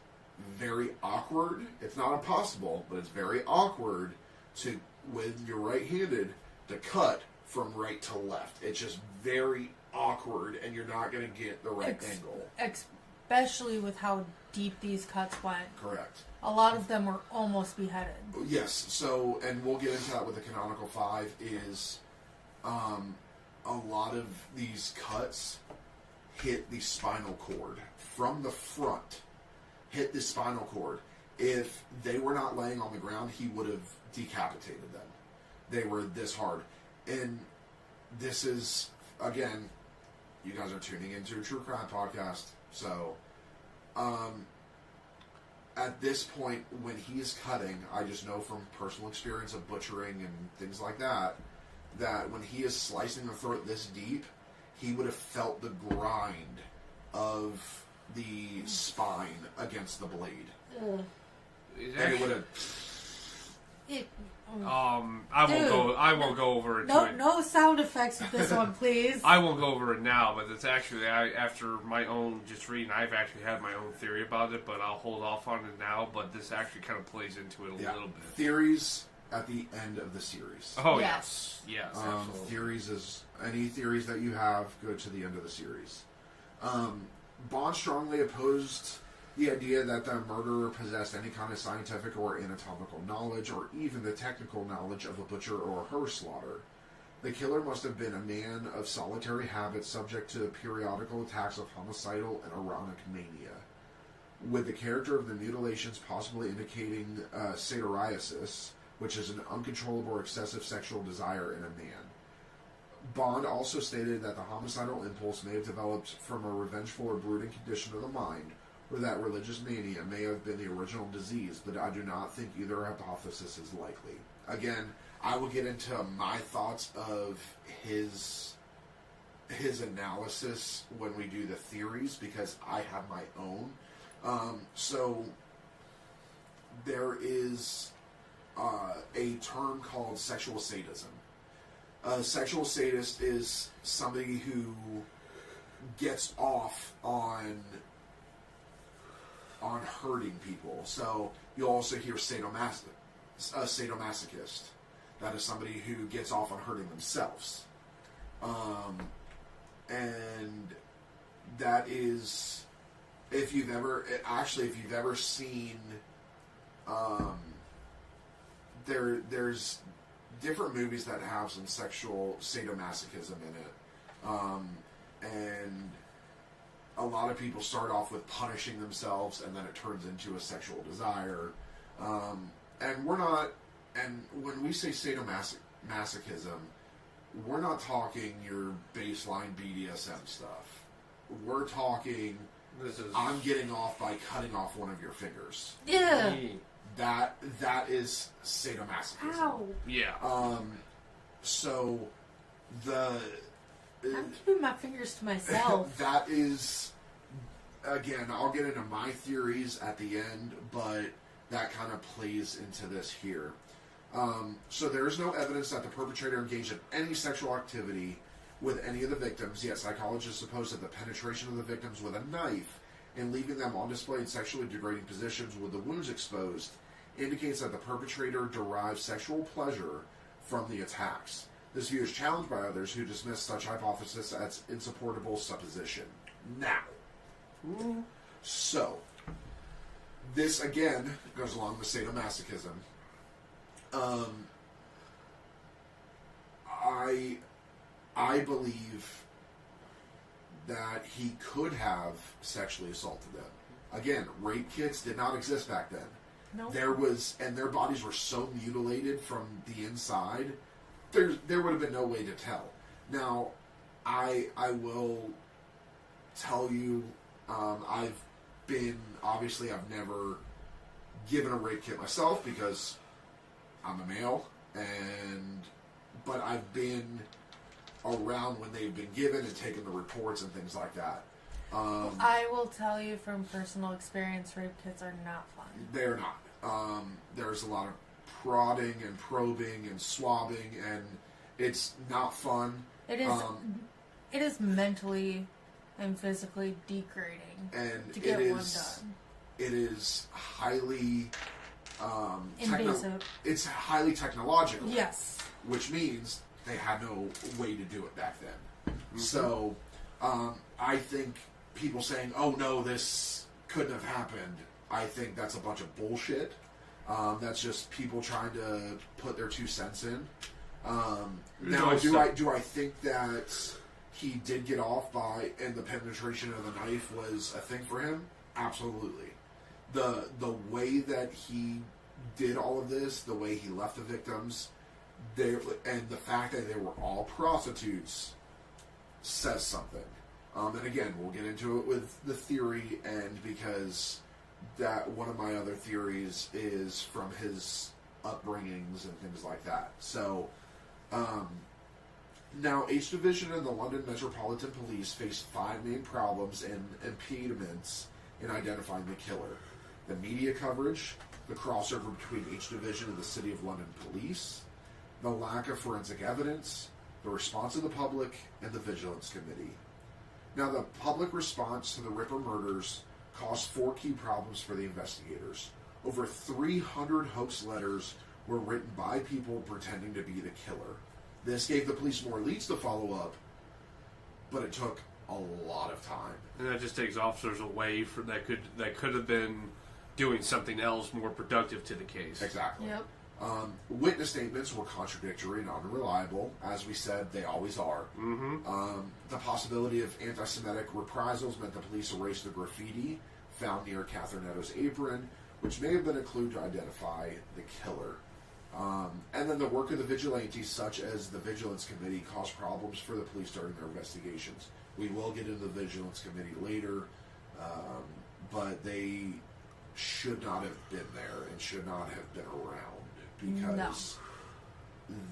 very awkward. It's not impossible, but it's very awkward to, when you're right-handed, to cut from right to left. It's just very awkward, and you're not going to get the right angle. Especially with how deep these cuts went. Correct. A lot of them were almost beheaded. Yes, so, and we'll get into that with the Canonical 5, is a lot of these cuts hit the spinal cord from the front. Hit the spinal cord. If they were not laying on the ground, he would have decapitated them. They were this hard. And this is, again, you guys are tuning into a true crime podcast. So, at this point, when he's cutting, I just know from personal experience of butchering and things like that, that when he is slicing the throat this deep, he would have felt the grind of the spine against the blade. Ugh. And it would have... I won't go over it. No sound effects with this one, please. I won't go over it now, but it's actually after my own just reading. I've actually had my own theory about it, but I'll hold off on it now. But this actually kind of plays into it a little bit. Theories at the end of the series. Oh yes, absolutely. Theories is any theories that you have go to the end of the series. Bond strongly opposed the idea that the murderer possessed any kind of scientific or anatomical knowledge, or even the technical knowledge of a butcher or a horse slaughter. The killer must have been a man of solitary habits, subject to periodical attacks of homicidal and erotic mania, with the character of the mutilations possibly indicating satyriasis, which is an uncontrollable or excessive sexual desire in a man. Bond also stated that the homicidal impulse may have developed from a revengeful or brooding condition of the mind, or that religious mania may have been the original disease, but I do not think either hypothesis is likely. Again, I will get into my thoughts of his analysis when we do the theories, because I have my own. So there is a term called sexual sadism. A sexual sadist is somebody who gets off on hurting people. So you'll also hear sadomasochist. That is somebody who gets off on hurting themselves. And that is, if you've ever seen, there's different movies that have some sexual sadomasochism in it. And a lot of people start off with punishing themselves, and then it turns into a sexual desire. And when we say sadomasochism, we're not talking your baseline BDSM stuff. We're talking, I'm getting off by cutting off one of your fingers. Yeah. That is sadomasochism. Ow. Yeah. So I'm keeping my fingers to myself. That is, again, I'll get into my theories at the end, but that kind of plays into this here. So there is no evidence that the perpetrator engaged in any sexual activity with any of the victims, yet psychologists suppose that the penetration of the victims with a knife and leaving them on display in sexually degrading positions with the wounds exposed indicates that the perpetrator derived sexual pleasure from the attacks. This view is challenged by others who dismiss such hypothesis as insupportable supposition. Now, so, this again goes along with sadomasochism. I believe that he could have sexually assaulted them. Again, rape kits did not exist back then. Nope. And their bodies were so mutilated from the inside, there would have been no way to tell. Now, I will tell you, I've never given a rape kit myself because I'm a male, but I've been around when they've been given and taken the reports and things like that. I will tell you from personal experience, rape kits are not fun. They're not. There's a lot of prodding and probing and swabbing, and it's not fun. It is mentally and physically degrading to get one done. It is highly invasive. It's highly technological. Yes. Which means they had no way to do it back then. Mm-hmm. So, I think people saying, "Oh no, this couldn't have happened," I think that's a bunch of bullshit. That's just people trying to put their 2 cents in. Now, do I think that he did get off by, and the penetration of the knife was a thing for him? Absolutely. The way that he did all of this, the way he left the victims, and the fact that they were all prostitutes says something. And again, we'll get into it with the theory, and because that one of my other theories is from his upbringings and things like that. So, now H Division and the London Metropolitan Police faced 5 main problems and impediments in identifying the killer: the media coverage, the crossover between H Division and the City of London Police, the lack of forensic evidence, the response of the public, and the Vigilance Committee. Now, the public response to the Ripper murders caused 4 key problems for the investigators. Over 300 hoax letters were written by people pretending to be the killer. This gave the police more leads to follow up, but it took a lot of time. And that just takes officers away from that could have been doing something else more productive to the case. Exactly. Yep. Witness statements were contradictory and unreliable. As we said, they always are. Mm-hmm. The possibility of anti-Semitic reprisals meant the police erased the graffiti found near Catherine Netto's apron, which may have been a clue to identify the killer. And then the work of the vigilantes, such as the Vigilance Committee, caused problems for the police during their investigations. We will get into the Vigilance Committee later, but they should not have been there and should not have been around because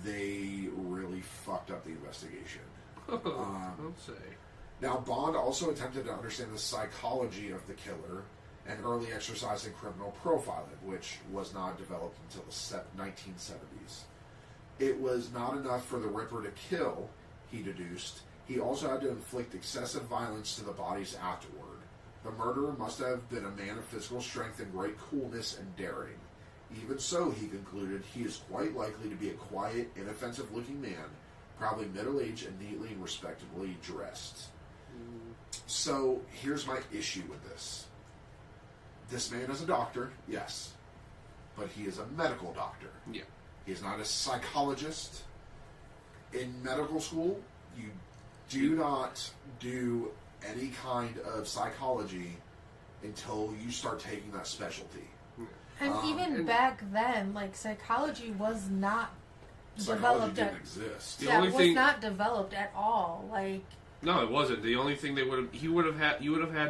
they really fucked up the investigation. Don't say. Now, Bond also attempted to understand the psychology of the killer and early exercise in criminal profiling, which was not developed until the 1970s. It was not enough for the Ripper to kill, he deduced. He also had to inflict excessive violence to the bodies afterward. The murderer must have been a man of physical strength and great coolness and daring. Even so, he concluded, he is quite likely to be a quiet, inoffensive-looking man, probably middle-aged and neatly and respectably dressed. So, here's my issue with this. This man is a doctor, yes, but he is a medical doctor. Yeah. He is not a psychologist. In medical school, you do not do any kind of psychology until you start taking that specialty. And even back then, like, psychology was not Psychology developed. didn't exist. The Yeah, only it was thing- not developed at all. Like, No, it wasn't. The only thing you would have had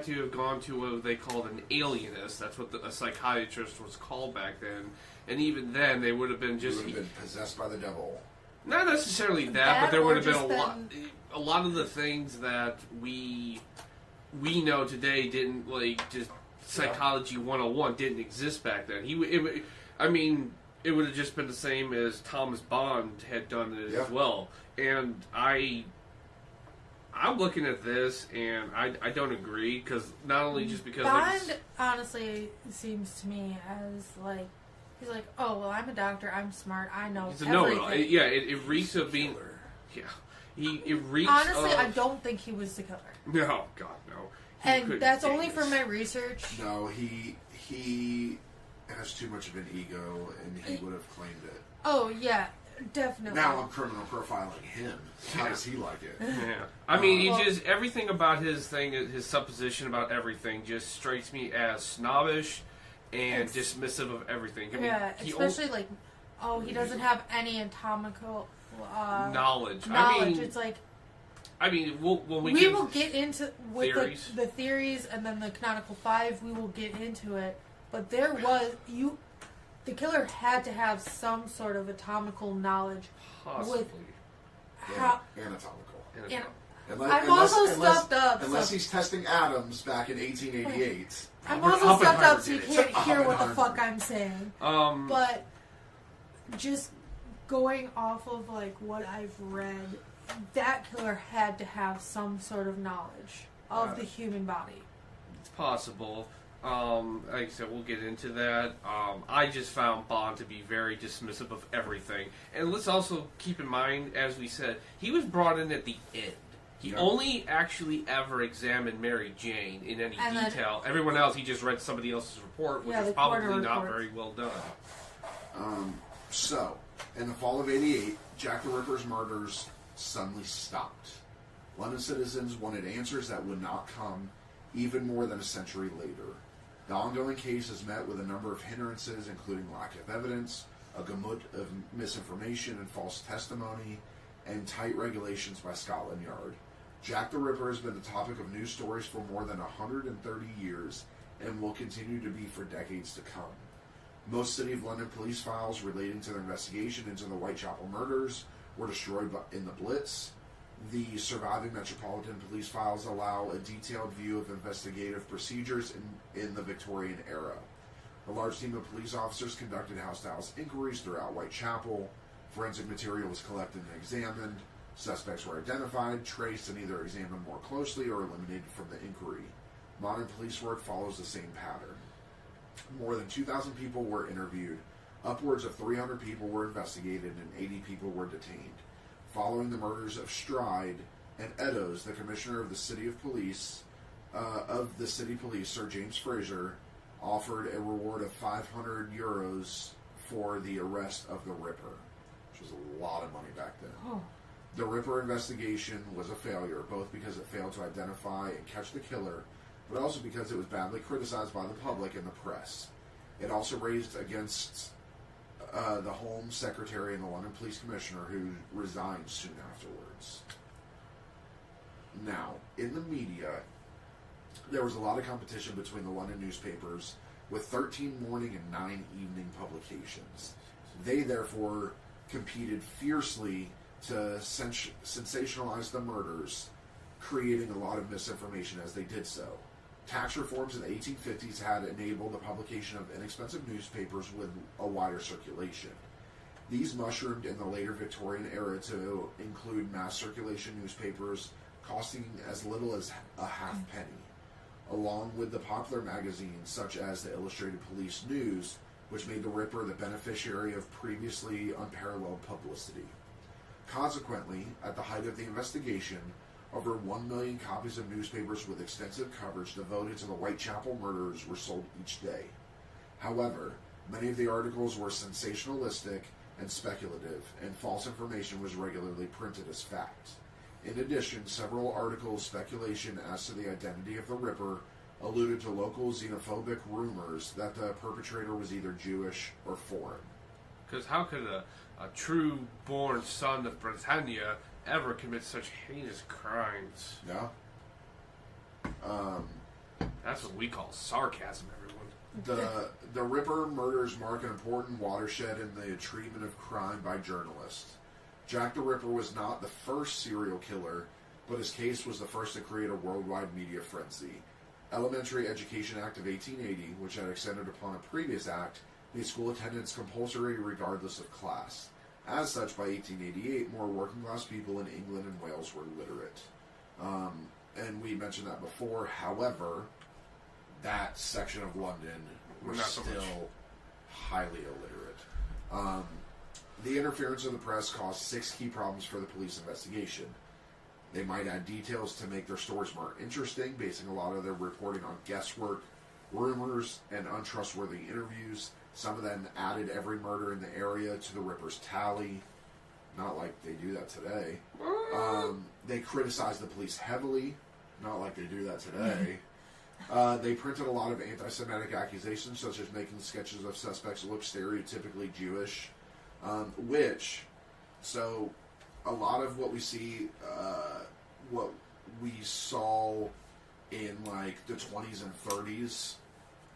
to have gone to what they called an alienist. That's what a psychiatrist was called back then. And even then, they would have been You just would have been possessed by the devil. not necessarily That but there or would have been just a lot of the things that we know today didn't, like, just psychology 101 didn't exist back then. It would have just been the same as Thomas Bond had done it as well. And I'm looking at this, and I don't agree, because not only just because Bond honestly seems to me as, like, he's like, oh, well, I'm a doctor, I'm smart, I know he's a everything. know-it-all. It reeks of being... Yeah. It reeks Honestly, of... I don't think he was the killer. No, God, no. He And couldn't that's take only this. from my research. No, he has too much of an ego, and he would have claimed it. Oh, yeah, definitely. Now I'm criminal profiling him. How does he like it? Yeah. I mean, he just... Everything about his thing, his supposition about everything, just strikes me as snobbish and dismissive of everything. I mean, yeah, especially, like, he doesn't have any anatomical... knowledge. It's like... I mean, when we will get into with theories. the theories and then the canonical 5. We will get into it, but there was the killer had to have some sort of anatomical knowledge. Possibly. With how Anatomical. I'm also stuffed up. Unless he's testing atoms back in 1888. I'm also stuffed up, so you did it. can't hear what the Oppenheimer. fuck I'm saying. But just going off of, like, what I've read, that killer had to have some sort of knowledge of the human body. It's possible. Like I said, we'll get into that. I just found Bond to be very dismissive of everything. And let's also keep in mind, as we said, he was brought in at the end. He only actually ever examined Mary Jane in any detail. Everyone else, he just read somebody else's report, which was probably not very well done. So, in the fall of '88, Jack the Ripper's murders suddenly stopped. London citizens wanted answers that would not come even more than a century later. The ongoing case has met with a number of hindrances, including lack of evidence, a gamut of misinformation and false testimony, and tight regulations by Scotland Yard. Jack the Ripper has been the topic of news stories for more than 130 years and will continue to be for decades to come. Most City of London police files relating to their investigation into the Whitechapel murders were destroyed in the Blitz. The surviving Metropolitan Police files allow a detailed view of investigative procedures in the Victorian era. A large team of police officers conducted house-to-house inquiries throughout Whitechapel. Forensic material was collected and examined. Suspects were identified, traced, and either examined more closely or eliminated from the inquiry. Modern police work follows the same pattern. More than 2,000 people were interviewed. Upwards of 300 people were investigated and 80 people were detained. Following the murders of Stride and Eddowes, the Commissioner of the City Police, Sir James Fraser, offered a reward of €500 for the arrest of the Ripper, which was a lot of money back then. Oh. The Ripper investigation was a failure, both because it failed to identify and catch the killer, but also because it was badly criticized by the public and the press. It also raised against the Home Secretary and the London Police Commissioner, who resigned soon afterwards. Now, in the media, there was a lot of competition between the London newspapers, with 13 morning and 9 evening publications. They therefore competed fiercely to sensationalize the murders, creating a lot of misinformation as they did so. Tax reforms in the 1850s had enabled the publication of inexpensive newspapers with a wider circulation. These mushroomed in the later Victorian era to include mass circulation newspapers costing as little as a halfpenny, along with the popular magazines such as the Illustrated Police News, which made the Ripper the beneficiary of previously unparalleled publicity. Consequently, at the height of the investigation, over 1 million copies of newspapers with extensive coverage devoted to the Whitechapel murders were sold each day. However, many of the articles were sensationalistic and speculative, and false information was regularly printed as fact. In addition, several articles' speculation as to the identity of the Ripper alluded to local xenophobic rumors that the perpetrator was either Jewish or foreign. Because how could a true-born son of Britannia ever commit such heinous crimes? Yeah. That's what we call sarcasm, everyone. The Ripper murders mark an important watershed in the treatment of crime by journalists. Jack the Ripper was not the first serial killer, but his case was the first to create a worldwide media frenzy. Elementary Education Act of 1880, which had extended upon a previous act, made school attendance compulsory regardless of class. As such, by 1888, more working-class people in England and Wales were literate. And we mentioned that before. However, that section of London was still highly illiterate. The interference of the press caused 6 key problems for the police investigation. They might add details to make their stories more interesting, basing a lot of their reporting on guesswork, rumors, and untrustworthy interviews. Some of them added every murder in the area to the Ripper's tally. Not like they do that today. They criticized the police heavily. Not like they do that today. They printed a lot of anti-Semitic accusations, such as making sketches of suspects look stereotypically Jewish. So a lot of what we see, what we saw in like the 20s and 30s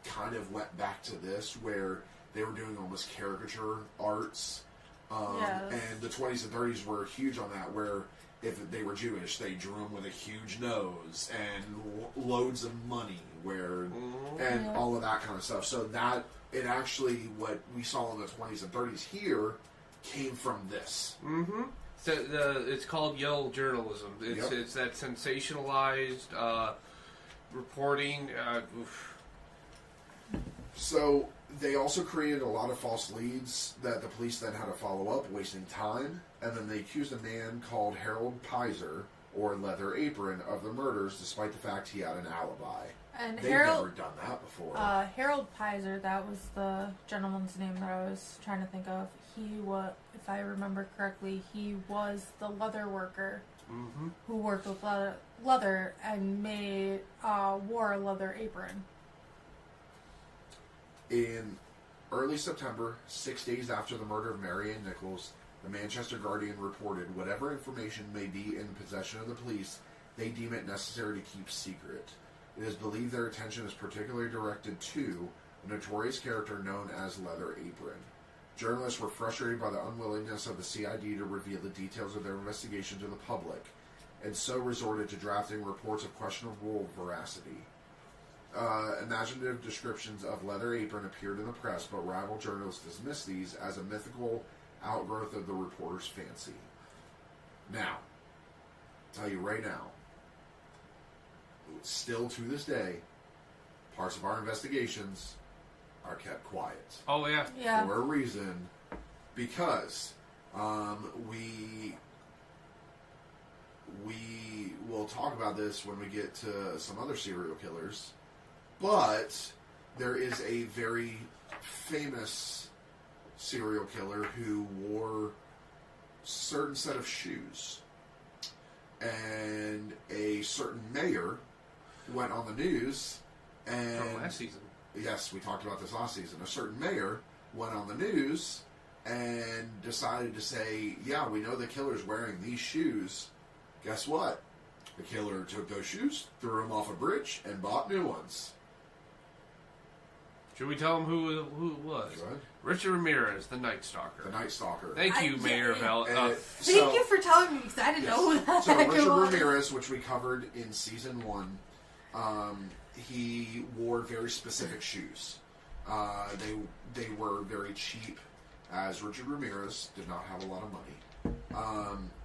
kind of went back to this, where they were doing almost caricature arts. And the 20s and 30s were huge on that, where if they were Jewish, they drew them with a huge nose and loads of money, all of that kind of stuff. So that, it actually, what we saw in the 20s and 30s here came from this. Mm-hmm. So it's called yellow journalism. It's that sensationalized reporting. So they also created a lot of false leads that the police then had to follow up, wasting time. And then they accused a man called Harold Pizer, or Leather Apron, of the murders, despite the fact he had an alibi. And They've never done that before. Harold Pizer, that was the gentleman's name that I was trying to think of. He was, if I remember correctly, he was the leather worker who worked with leather and wore a leather apron. In early September, 6 days after the murder of Mary Ann Nichols, the Manchester Guardian reported, "Whatever information may be in possession of the police they deem it necessary to keep secret. It is believed their attention is particularly directed to a notorious character known as Leather Apron. Journalists were frustrated by the unwillingness of the CID to reveal the details of their investigation to the public, and so resorted to drafting reports of questionable veracity. Imaginative descriptions of Leather Apron appeared in the press, but rival journalists dismissed these as a mythical outgrowth of the reporter's fancy. Now, I'll tell you right now, still to this day, parts of our investigations are kept quiet. Oh, yeah. Yeah. For a reason, because we will talk about this when we get to some other serial killers, but there is a very famous serial killer who wore a certain set of shoes, and a certain mayor went on the news and From last season. yes, we talked about this last season. A certain mayor went on the news and decided to say, yeah, we know the killer's wearing these shoes. Guess what? The killer took those shoes, threw them off a bridge, and bought new ones. Should we tell them who it was? Go ahead. Richard Ramirez, the Night Stalker. The Night Stalker. Thank you, Mayor Val. Thank you for telling me, because I didn't know who that So heck Richard was. Ramirez, which we covered in season 1, he wore very specific shoes. They were very cheap, as Richard Ramirez did not have a lot of money.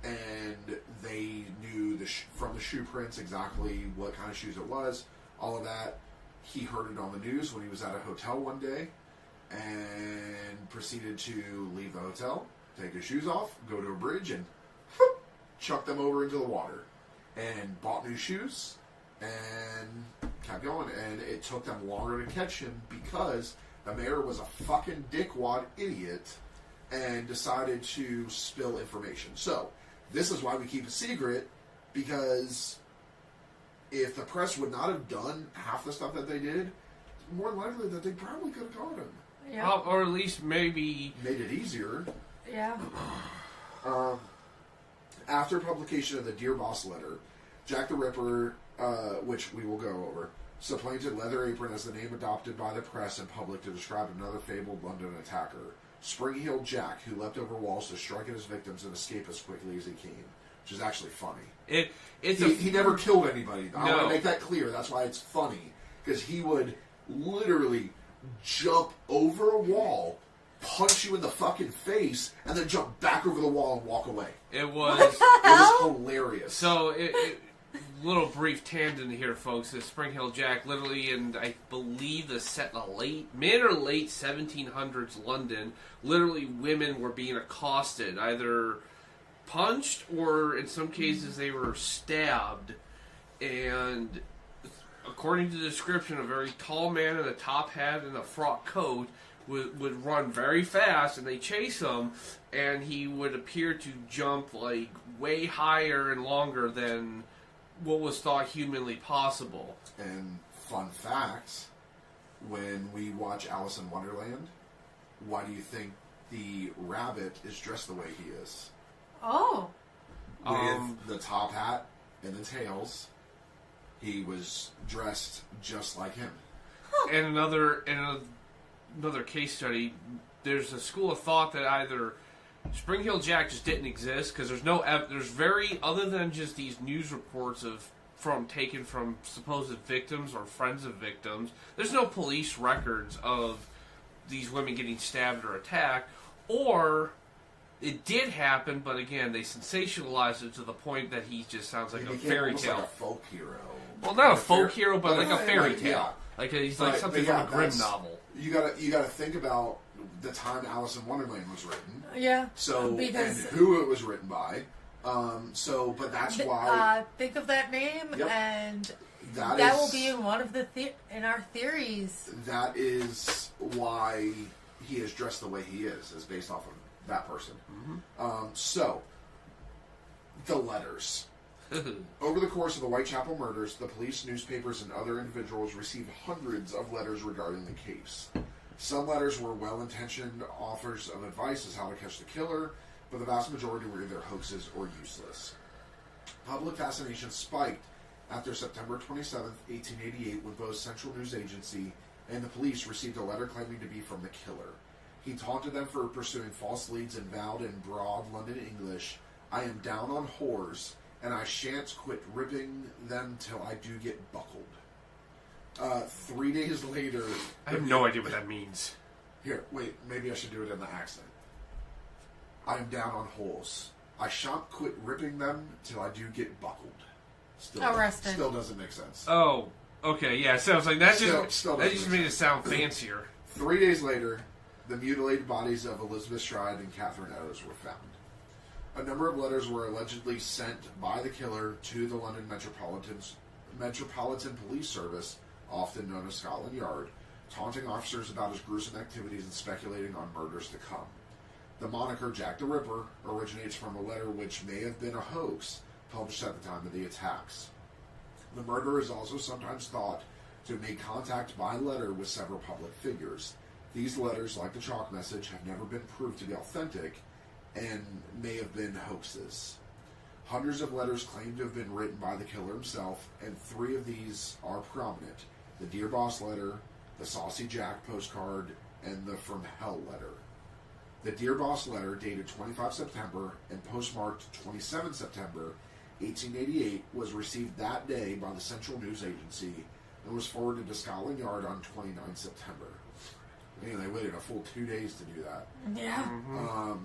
And they knew from the shoe prints exactly what kind of shoes it was, all of that. He heard it on the news when he was at a hotel one day and proceeded to leave the hotel, take his shoes off, go to a bridge, and chuck them over into the water. And bought new shoes and kept going. And it took them longer to catch him because the mayor was a fucking dickwad idiot and decided to spill information. So, this is why we keep it secret, because if the press would not have done half the stuff that they did, more likely that they probably could have caught him. Yeah. Or at least maybe... Made it easier. Yeah. After publication of the Dear Boss letter, Jack the Ripper, which we will go over, supplanted Leather Apron as the name adopted by the press and public to describe another fabled London attacker, Spring-Heeled Jack, who leapt over walls to strike at his victims and escape as quickly as he came, which is actually funny. He never killed anybody. I want to make that clear. That's why it's funny, because he would literally jump over a wall, punch you in the fucking face, and then jump back over the wall and walk away. It was... It was hilarious. So, little brief tangent here, folks. Is Spring Hill Jack literally in, I believe, the mid or late 1700s London, literally women were being accosted, either punched or in some cases they were stabbed. And according to the description, a very tall man in a top hat and a frock coat would run very fast, and they chase him, and he would appear to jump like way higher and longer than what was thought humanly possible. And fun fact, when we watch Alice in Wonderland, why do you think the rabbit is dressed the way he is? Oh. With the top hat and the tails, he was dressed just like him. And another case study, there's a school of thought that either Spring Hill Jack just didn't exist, because there's very, other than just these news reports taken from supposed victims or friends of victims, there's no police records of these women getting stabbed or attacked, or it did happen, but again, they sensationalized it to the point that he just sounds like a fairy tale. Like a folk hero. Well, not a folk hero, but like a fairy tale. Yeah. Like he's like something from a Grimm novel. You gotta think about the time Alice in Wonderland was written. Yeah. So, because and who it was written by. But that's why. Think of that name, Yep. and that will be in one of in our theories. That is why he is dressed the way he is based off of that person. Mm-hmm. So, the letters. Over the course of the Whitechapel murders, the police, newspapers, and other individuals received hundreds of letters regarding the case. Some letters were well-intentioned offers of advice as how to catch the killer, but the vast majority were either hoaxes or useless. Public fascination spiked after September 27, 1888, when both Central News Agency and the police received a letter claiming to be from the killer. He taunted them for pursuing false leads and vowed in broad London English, "I am down on whores, and I shan't quit ripping them till I do get buckled." 3 days later... I have no idea what that means. Here, wait, maybe I should do it in the accent. "I am down on whores. I shan't quit ripping them till I do get buckled." Arrested. Still doesn't make sense. Oh, okay, yeah. So it's like that Still just doesn't made make it sound fancier. 3 days later, the mutilated bodies of Elizabeth Stride and Catherine Eddowes were found. A number of letters were allegedly sent by the killer to the London Metropolitan Police Service, often known as Scotland Yard, taunting officers about his gruesome activities and speculating on murders to come. The moniker Jack the Ripper originates from a letter which may have been a hoax published at the time of the attacks. The murderer is also sometimes thought to have made contact by letter with several public figures. These letters, like the chalk message, have never been proved to be authentic and may have been hoaxes. Hundreds of letters claim to have been written by the killer himself, and 3 of these are prominent: the Dear Boss letter, the Saucy Jack postcard, and the From Hell letter. The Dear Boss letter, dated 25 September and postmarked 27 September 1888, was received that day by the Central News Agency and was forwarded to Scotland Yard on 29 September. Man, they waited a full 2 days to do that. Yeah.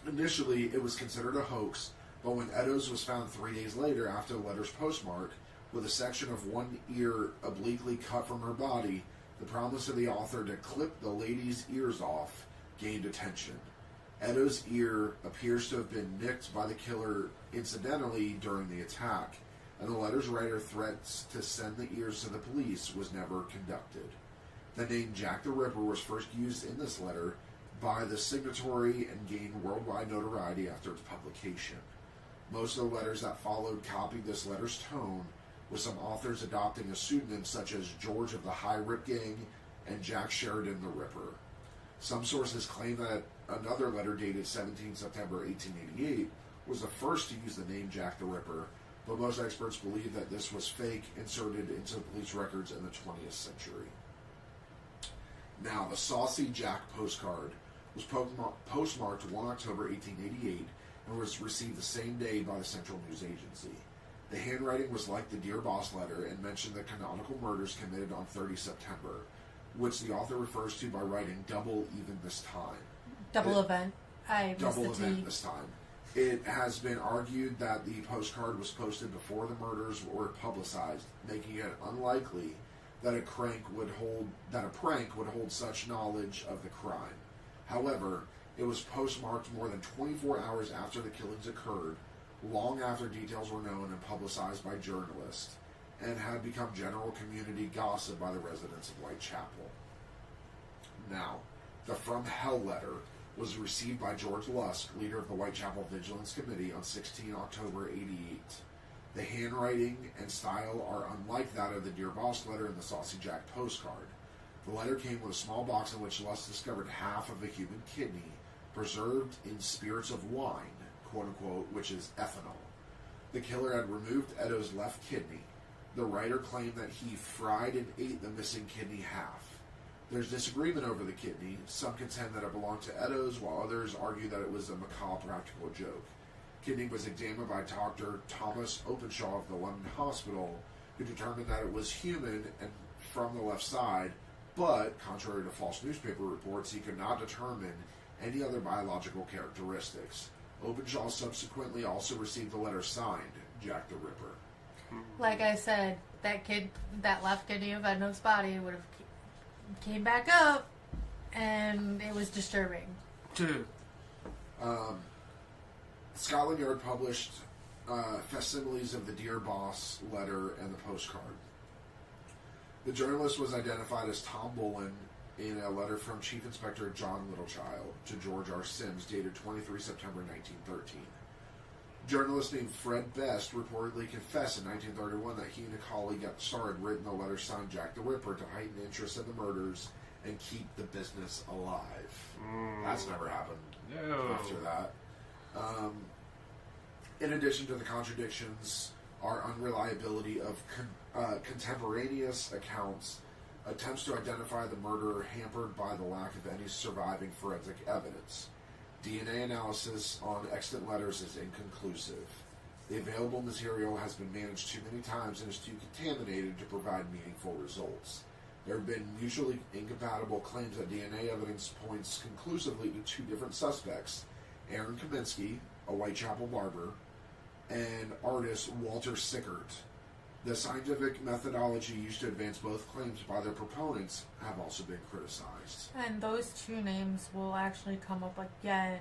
Initially, it was considered a hoax, but when Eddowes was found 3 days later after the letter's postmark, with a section of one ear obliquely cut from her body, the promise of the author to clip the lady's ears off gained attention. Eddowes' ear appears to have been nicked by the killer incidentally during the attack, and the letter's writer threats to send the ears to the police was never conducted. The name Jack the Ripper was first used in this letter by the signatory and gained worldwide notoriety after its publication. Most of the letters that followed copied this letter's tone, with some authors adopting a pseudonym such as George of the High Rip Gang and Jack Sheridan the Ripper. Some sources claim that another letter dated 17 September 1888 was the first to use the name Jack the Ripper, but most experts believe that this was fake, inserted into police records in the 20th century. Now, the Saucy Jack postcard was postmarked 1 October 1888 and was received the same day by the Central News Agency. The handwriting was like the Dear Boss letter and mentioned the canonical murders committed on 30 September, which the author refers to by writing double even this time. Double event. I missed Double the event T. this time. It has been argued that the postcard was posted before the murders were publicized, making it unlikely that a prank would hold such knowledge of the crime. However, it was postmarked more than 24 hours after the killings occurred, long after details were known and publicized by journalists, and had become general community gossip by the residents of Whitechapel. Now, the From Hell letter was received by George Lusk, leader of the Whitechapel Vigilance Committee, on 16 October 88. The handwriting and style are unlike that of the Dear Boss letter and the Saucy Jack postcard. The letter came with a small box in which Lusk discovered half of a human kidney, preserved in spirits of wine, quote-unquote, which is ethanol. The killer had removed Eddowes' left kidney. The writer claimed that he fried and ate the missing kidney half. There's disagreement over the kidney. Some contend that it belonged to Eddowes, while others argue that it was a macabre practical joke. Kidney was examined by Dr. Thomas Openshaw of the London Hospital, who determined that it was human and from the left side, but, contrary to false newspaper reports, he could not determine any other biological characteristics. Openshaw subsequently also received a letter signed Jack the Ripper. Like I said, that left kidney of Edna's body would have came back up, and it was disturbing. Scotland Yard published facsimiles of the Dear Boss letter and the postcard. The journalist was identified as Tom Bullen in a letter from Chief Inspector John Littlechild to George R. Sims, dated 23 September 1913. A journalist named Fred Best reportedly confessed in 1931 that he and a colleague at the Star had written a letter signed Jack the Ripper to heighten interest in the murders and keep the business alive. That's never happened No. after that. In addition to the contradictions, are unreliability of contemporaneous accounts, attempts to identify the murderer hampered by the lack of any surviving forensic evidence. DNA analysis on extant letters is inconclusive. The available material has been managed too many times and is too contaminated to provide meaningful results. There have been mutually incompatible claims that DNA evidence points conclusively to two different suspects, Aaron Kaminsky, a Whitechapel barber, and artist Walter Sickert. The scientific methodology used to advance both claims by their proponents have also been criticized. And those two names will actually come up again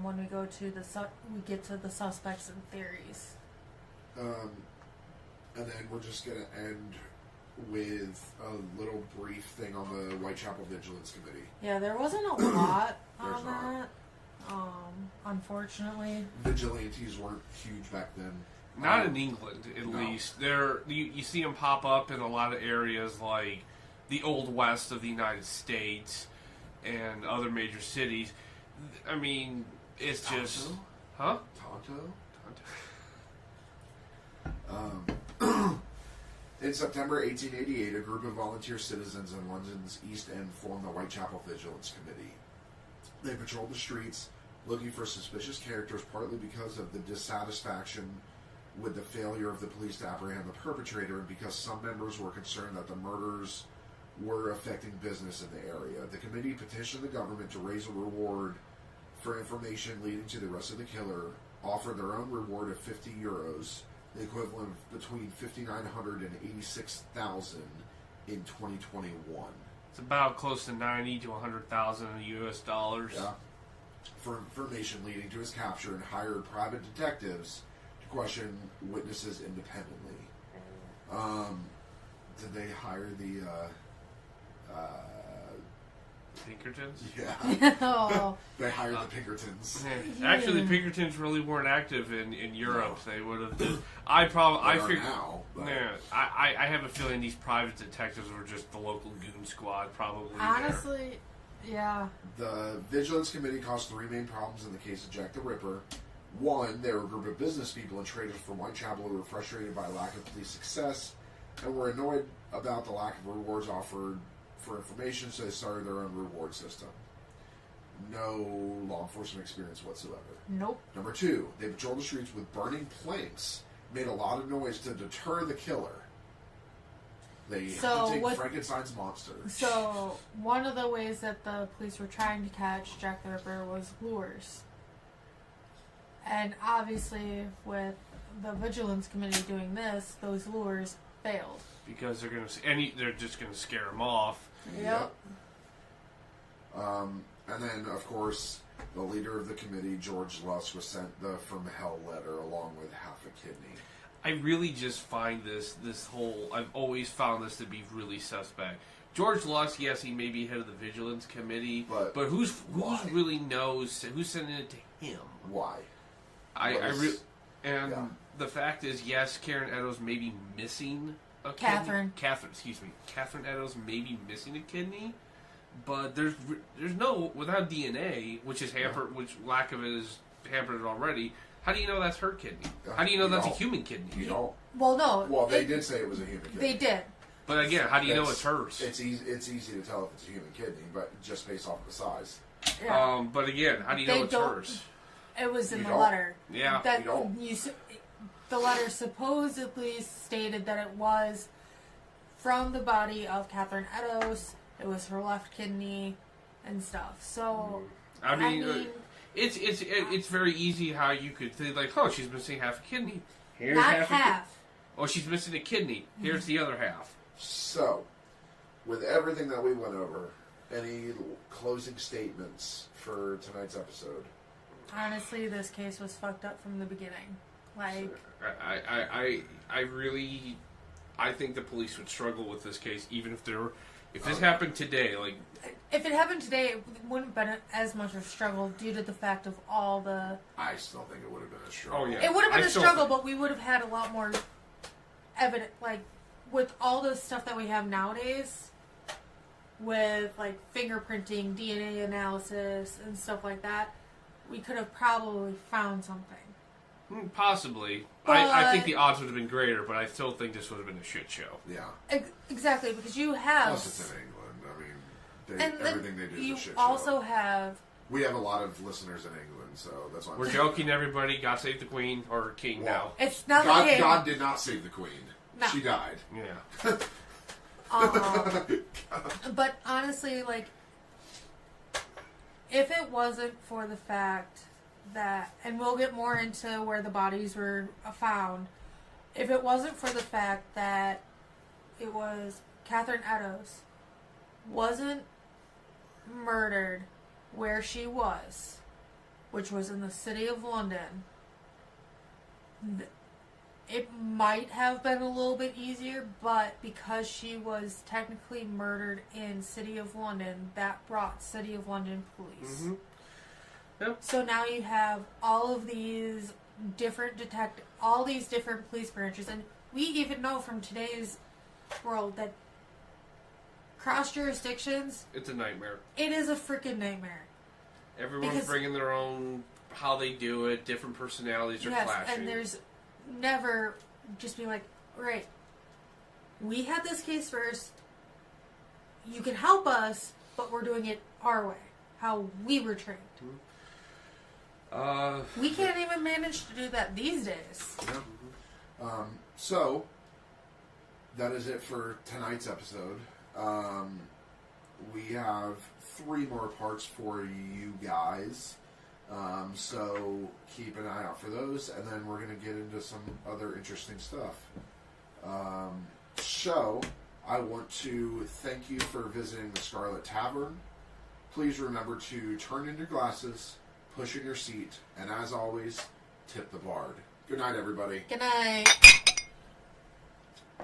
when we go to we get to the suspects and theories. And then we're just going to end with a little brief thing on the Whitechapel Vigilance Committee. Yeah, there wasn't a lot There's on not. that. Unfortunately. Vigilantes weren't huge back then. Not in England, at No. least. You see them pop up in a lot of areas like the Old West of the United States and other major cities. I mean, it's Tonto? just... Huh? Tonto? In September 1888, a group of volunteer citizens in London's East End formed the Whitechapel Vigilance Committee. They patrolled the streets looking for suspicious characters, partly because of the dissatisfaction with the failure of the police to apprehend the perpetrator, and because some members were concerned that the murders were affecting business in the area. The committee petitioned the government to raise a reward for information leading to the arrest of the killer, offered their own reward of €50, the equivalent of between $5,900 and $86,000 in 2021. It's about close to 90 to 100,000 US dollars. Yeah. For information leading to his capture, and hired private detectives to question witnesses independently. Did they hire the Pinkertons? yeah. Oh, They hired the Pinkertons. Actually, the Pinkertons really weren't active in Europe. No. They would have. I They are figured. now, but Yeah, I have a feeling these private detectives were just the local goon squad, probably. honestly, yeah. the Vigilance Committee caused three main problems in the case of Jack the Ripper. One, they were a group of business people and traders from Whitechapel who were frustrated by lack of police success and were annoyed about the lack of rewards offered for information, so they started their own reward system. No law enforcement experience whatsoever. Nope. Number two, they patrolled the streets with burning planks, made a lot of noise to deter the killer. They hunted Frankenstein's monster. So, one of the ways that the police were trying to catch Jack the Ripper was lures. And obviously, with the Vigilance Committee doing this, those lures failed. Because they're just gonna scare them off. Yep. And then, of course, the leader of the committee, George Lusk, was sent the from hell letter along with half a kidney. I really just find this whole. I've always found this to be really suspect. George Lusk, yes, he may be head of the Vigilance Committee, but who's why? really knows who's sending it to him? Why? The fact is, yes, Karen Eddowes may be missing a Catherine. kidney. Catherine Eddowes may be missing a kidney, but there's no, without DNA, which is hampered, which lack of it is hampered already. How do you know that's her kidney? How do you know that's a human kidney? You don't. Well, no. Well, they did say it was a human kidney. They did. But again, how do you know it's hers? It's easy to tell if it's a human kidney, but just based off of the size. Yeah. But again, how do you know it's hers? It was in You the don't. letter. Yeah. That You don't. the letter supposedly stated that it was from the body of Catherine Eddowes. It was her left kidney and stuff. So, I mean it's very easy how you could think like, oh, she's missing half a kidney. Here's not half. half. Oh, she's missing a kidney. Here's the other half. So, with everything that we went over, any closing statements for tonight's episode? Honestly, this case was fucked up from the beginning. Like, I think the police would struggle with this case, even if this happened today. Like, if it happened today, it wouldn't have been as much of a struggle due to the fact of all the. I still think it would have been a struggle. Oh, yeah. It would have been a struggle, but we would have had a lot more evidence. Like, with all the stuff that we have nowadays, with like fingerprinting, DNA analysis, and stuff like that, we could have probably found something. Possibly. But- I think the odds would have been greater, but I still think this would have been a shit show. Yeah. Exactly, because you have... Plus, it's in England. I mean, and then everything they do is you a shit also show. have... We have a lot of listeners in England, so that's why We're joking, everybody. God save the Queen or King now. It's not God, like... God did not save the Queen. No. She died. Yeah. But honestly, like, if it wasn't for the fact that, and we'll get more into where the bodies were found, if it wasn't for the fact that it was Catherine Eddowes wasn't murdered where she was, which was in the city of London, it might have been a little bit easier, but because she was technically murdered in City of London, that brought City of London police. Mm-hmm. Yep. So now you have all of these different all these different police branches, and we even know from today's world that cross jurisdictions, It's a nightmare. it is a freaking nightmare. Everyone's Because- bringing their own, how they do it, different personalities are Yes, clashing. and there's never just be like, right, we had this case first, you can help us, but we're doing it our way, how we were trained. We can't even manage to do that these days. Yeah. So, that is it for tonight's episode. We have 3 more parts for you guys. So keep an eye out for those, and then we're going to get into some other interesting stuff. So, I want to thank you for visiting the Scarlet Tavern. Please remember to turn in your glasses, push in your seat, and as always, tip the bard. Good night, everybody. Good night.